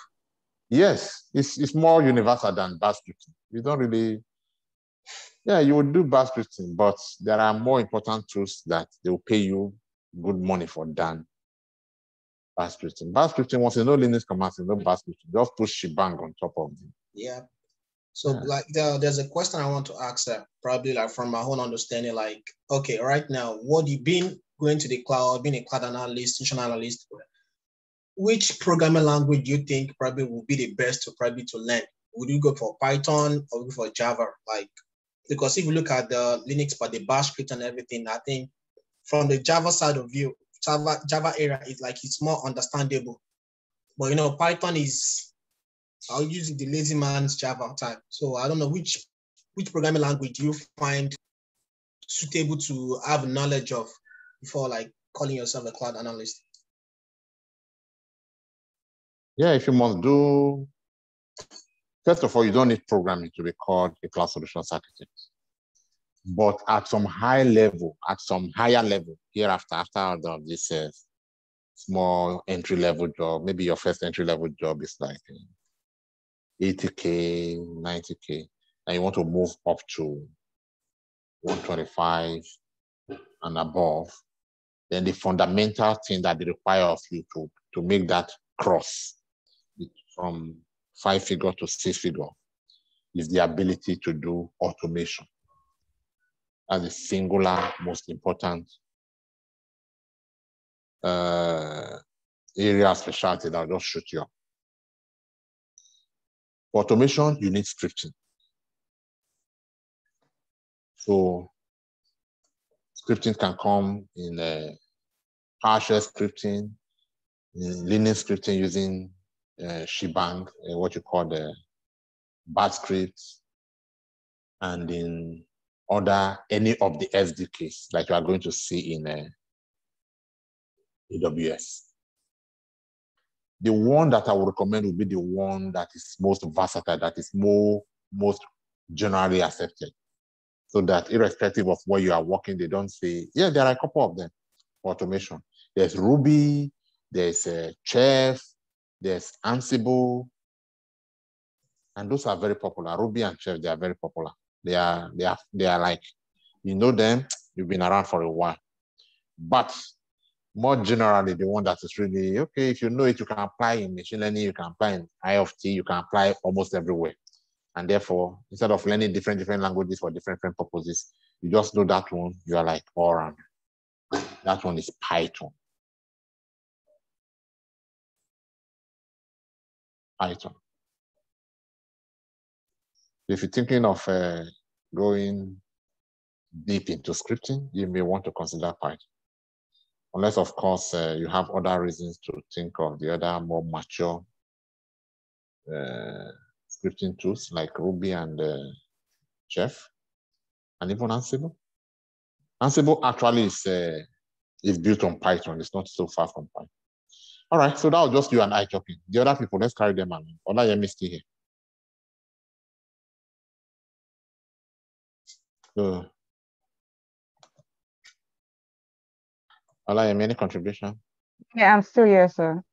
Yes, it's more universal than bash scripting. You don't really, you would do bash scripting, but there are more important tools that they will pay you good money for than bash scripting. Bash scripting, once you know Linux commands, you know bash scripting, just push shebang on top of it. Yeah. So there's a question I want to ask, probably like from my own understanding, like, okay, right now, what you've been going to the cloud, being a cloud analyst, institutional analyst, which programming language do you think probably will be the best to learn? Would you go for Python or go for Java? Like, because if you look at the Linux, but the bash script and everything, I think from the Java side of view, Java era is like, it's more understandable. But Python is, I'll use the lazy man's Java type. So I don't know which programming language you find suitable to have knowledge of before like calling yourself a cloud analyst. Yeah, if you must do, first of all, you don't need programming to be called a cloud solutions architect. But at some higher level, hereafter, after all of this small entry-level job, maybe your first entry-level job is like 80K, 90K, and you want to move up to 125 and above, then the fundamental thing that they require of you to make that cross from 5-figure to 6-figure is the ability to do automation as a singular, most important area of specialty that will just shoot you up. For automation, you need scripting. So scripting can come in PowerShell scripting, in Linux scripting using shebang, what you call the bat scripts, and in any of the SDKs like you are going to see in AWS. The one that I would recommend would be the one that is most versatile, that is most generally accepted, so that irrespective of where you are working, they don't say, there are a couple of them for automation. There's Ruby, there's Chef, there's Ansible, and those are very popular. Ruby and Chef, they are very popular. They are like, you know them, you've been around for a while. But more generally, the one that is really, okay, if you know it, you can apply in machine learning, you can apply in IoT, you can apply almost everywhere. And therefore, instead of learning different languages for different purposes, you just know that one, you are like all around. That one is Python. If you're thinking of going deep into scripting, you may want to consider Python. Unless, of course, you have other reasons to think of the other more mature scripting tools like Ruby and Chef, and even Ansible. Ansible actually is built on Python. It's not so far from Python. All right, so that was just you and I talking. The other people, let's carry them on. Olayemi is still here. So, Olayemi, any contribution? Yeah, I'm still here, sir.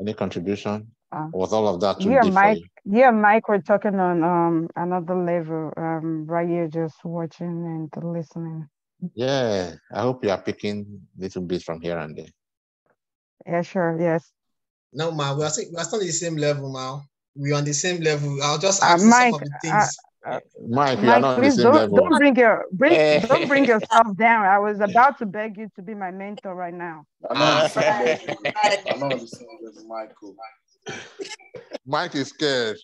Any contribution? Was all of that too deep Mike, for you? Yeah, Mike, we're talking on another level. Right here, just watching and listening. Yeah, I hope you are picking little bits from here and there. Yeah, sure. Yes. No, ma, we are still at the same level now. we're on the same level. I'll just ask you some Mike, of the things. Mike, we are Mike, not on the please same level. don't bring yourself down. I was about to beg you to be my mentor right now. I'm not on the same level. I'm not on the same level, Michael. Mike is scared.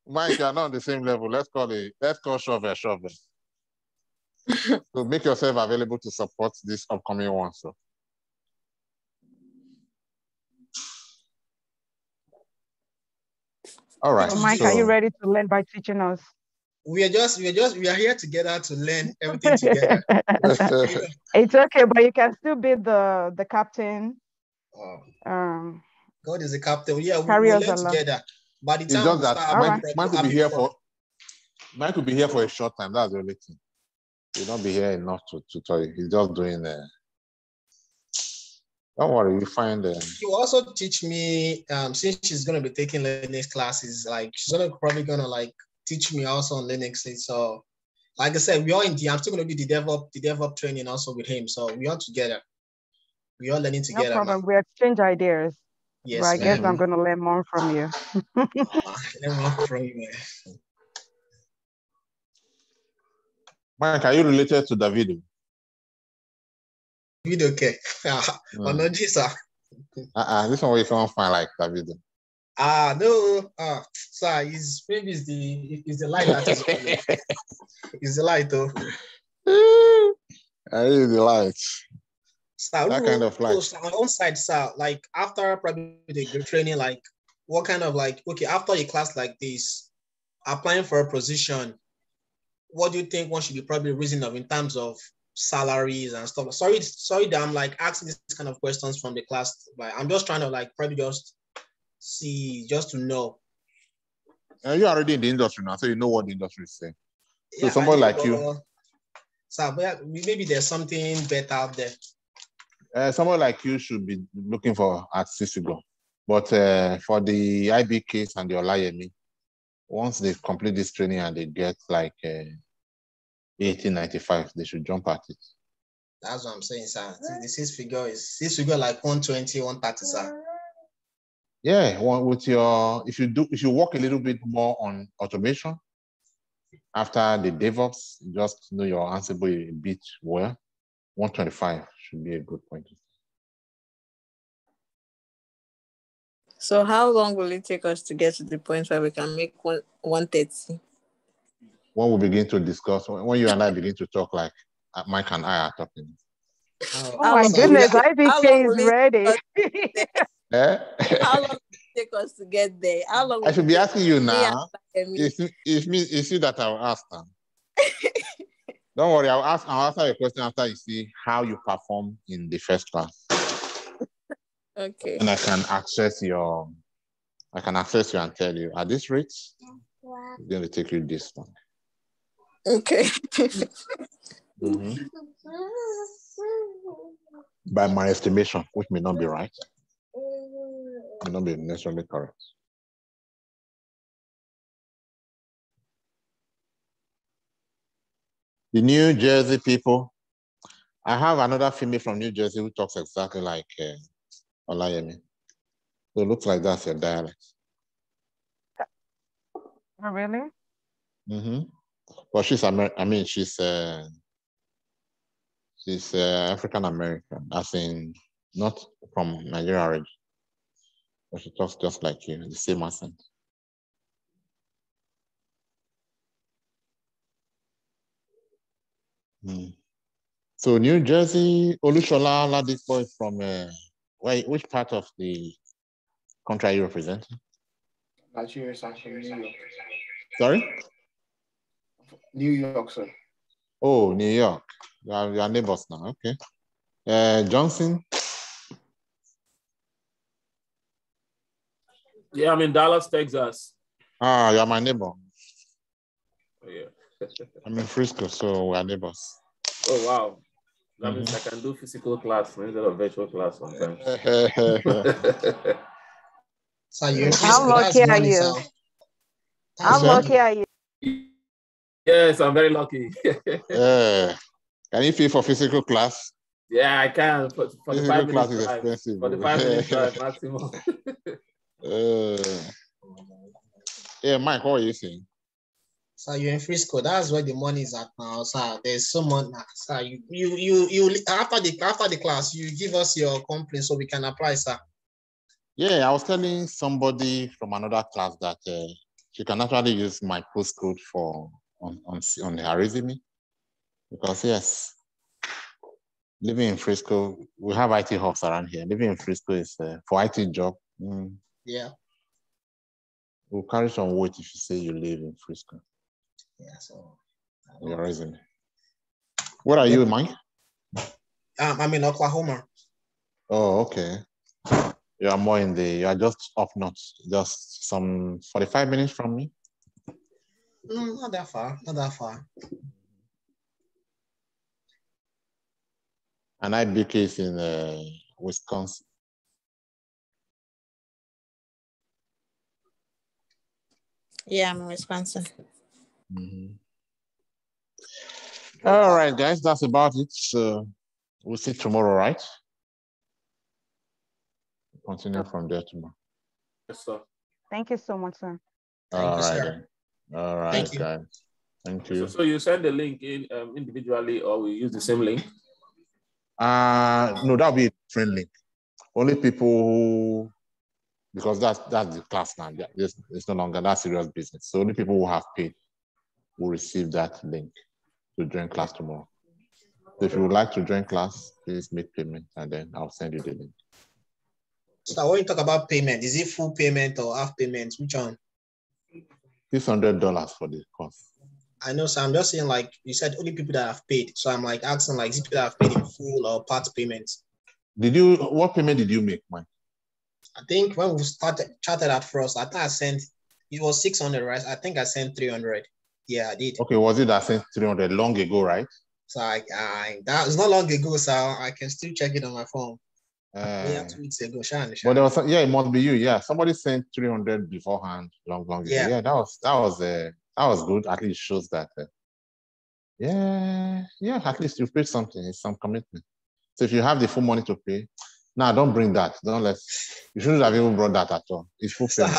Mike, you are not on the same level. Let's call shovel. So make yourself available to support this upcoming one. So. All right. So Mike, are you ready to learn by teaching us? We are here together to learn everything together. It's okay, but you can still be the captain. God is the captain. Yeah, we'll learn along together. By the time it's just that Mike will be here for a short time. That's the only thing. He'll not be here enough to tell you. He's just doing don't worry, you find He will also teach me since she's gonna be taking Linux classes, like she's probably gonna like teach me also on Linux. So like I said, we are I'm still gonna be the DevOps training also with him. So we are together. We are learning together. No problem. We exchange ideas. Yes, well, I guess I'm gonna learn more from you. Learn more from you, man. Mike, are you related to Davido? Davido, okay. This one we can't find like Davido. No. Sir, he's the light that is on. It's the light, though. I need the light. Sir, that kind of light. So on one side, sir, like after probably the training, like what kind of like, okay, after a class like this, applying for a position, what do you think one should be probably reasonable in terms of salaries and stuff? Sorry that I'm like asking this kind of questions from the class, but I'm just trying to like probably just see, just to know. You're already in the industry now, so you know what the industry is saying. So yeah, somebody like you. So maybe there's something better out there. Someone like you should be looking for at Sisigo. But for the IB case and the Olayemi, once they complete this training and they get like 1895, they should jump at it. That's what I'm saying, sir. This figure like 120, 130, sir. Yeah, with if you work a little bit more on automation after the Devops, just know your Ansible a bit well, 125 should be a good point. So how long will it take us to get to the point where we can make 130? When we begin to discuss, when you and I begin to talk like Mike and I are talking. Oh my goodness, IBK is ready. How long will it take us to get there? How long? I should be asking you now. It's you that I'll ask now. Don't worry, I'll answer your question after you see how you perform in the first class. Okay. And I can access you and tell you at this rate, it's going to take you this long. Okay. Mm-hmm. By my estimation, which may not be right, may not be necessarily correct. The New Jersey people, I have another female from New Jersey who talks exactly like Olayemi. So it looks like that's your dialect. Oh, really? Mm-hmm. Well, she's African American, as in not from Nigeria origin. But she talks just like you, the same accent. So New Jersey, Olushola Ladipo is from which part of the country are you representing? Nigeria is actually New York. Sorry? New York, sir. Oh, New York. You are neighbors now, okay. Johnson? Yeah, I'm in Dallas, Texas. Ah, you're my neighbor. Oh, yeah. I'm in Frisco, so we are neighbors. Oh, wow. That means I can do physical class instead of virtual class sometimes. So you're How lucky are you? How lucky are you? Yes, I'm very lucky. Can you pay for physical class? Yeah, I can. For the 5 minutes class is drive. expensive. For the 5 minutes drive maximum. Yeah, Mike, what are you saying? So you're in Frisco. That's where the money is at now. So there's so much. So you after the class, you give us your complaint so we can apply, sir. Yeah, I was telling somebody from another class that she can actually use my postcode for on her resume, because yes, living in Frisco, we have IT hubs around here. Living in Frisco is for IT job. Yeah. We'll carry some weight if you say you live in Frisco. Yeah. So your resume. Where are you, Mike? I'm in Oklahoma. Oh, okay. You are more in you are just up north, just some 45 minutes from me. Not that far, not that far. And IBK is in Wisconsin. Yeah, I'm in Wisconsin. Mm-hmm. All right, guys, that's about it. So we'll see tomorrow, right? Continue from there tomorrow. Yes, sir. Thank you so much, sir. Thank you, sir. All right, Thank you. guys. Thank you. So you send the link in individually, or we use the same link? No, that'll be a different link. Only people who, because that's the class now. It's no longer that serious business. So only people who have paid will receive that link to join class tomorrow. So if you would like to join class, please make payment and then I'll send you the link. So when you talk about payment, is it full payment or half payment? Which one? $600 for the course. I know, so I'm just saying, like you said, only people that have paid. So I'm like asking, like, is it people that have paid in full or part payments? What payment did you make, Mike? I think when we chatted at first, I think I sent, it was 600, right? I think I sent 300. Yeah, I did. Okay, was it I sent 300 long ago, right? So that was not long ago, so I can still check it on my phone. Yeah, 2 weeks ago, But there was it must be you. Yeah, somebody sent 300 beforehand, long ago. Yeah, that was good. At least shows that. Yeah, at least you paid something. It's some commitment. So if you have the full money to pay, don't bring that. You shouldn't have even brought that at all. It's full payment.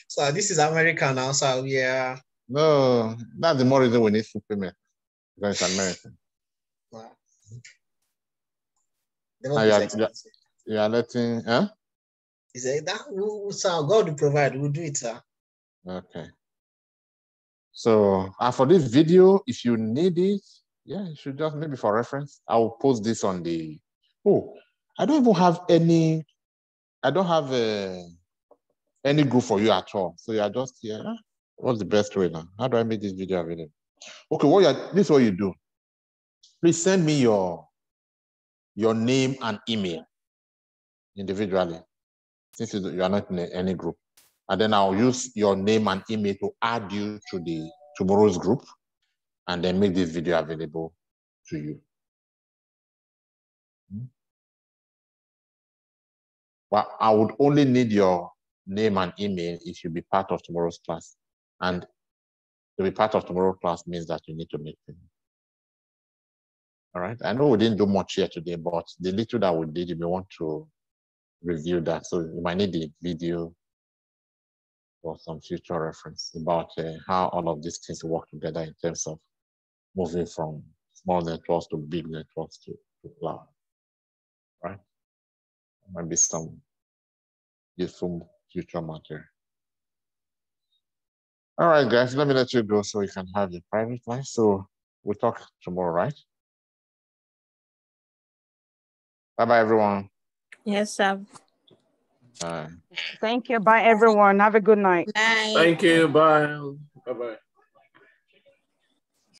So this is America now. So yeah. No, that's the more reason we need full payment, because it's American. Wow. You are letting, huh? He said that sir, God will provide. We'll do it, sir. Okay. So for this video, if you need it, you should just, maybe for reference, I will post this on the. I don't even have any. I don't have any group for you at all. So you are just here. What's the best way now? How do I make this video available? Okay, this is what you do. Please send me your name and email individually, since you are not in any group. And then I'll use your name and email to add you to tomorrow's group, and then make this video available to you. But I would only need your name and email if you be part of tomorrow's class. And to be part of tomorrow's class means that you need to make payment. All right. I know we didn't do much here today, but the little that we did, you may want to review that. So you might need the video for some future reference about how all of these things work together in terms of moving from small networks to big networks to cloud. Right? There might be some useful future material. All right, guys, let me let you go so you can have your private life. So we'll talk tomorrow, right? Bye-bye, everyone. Yes, sir. Thank you. Bye, everyone. Have a good night. Bye. Thank you. Bye. Bye-bye.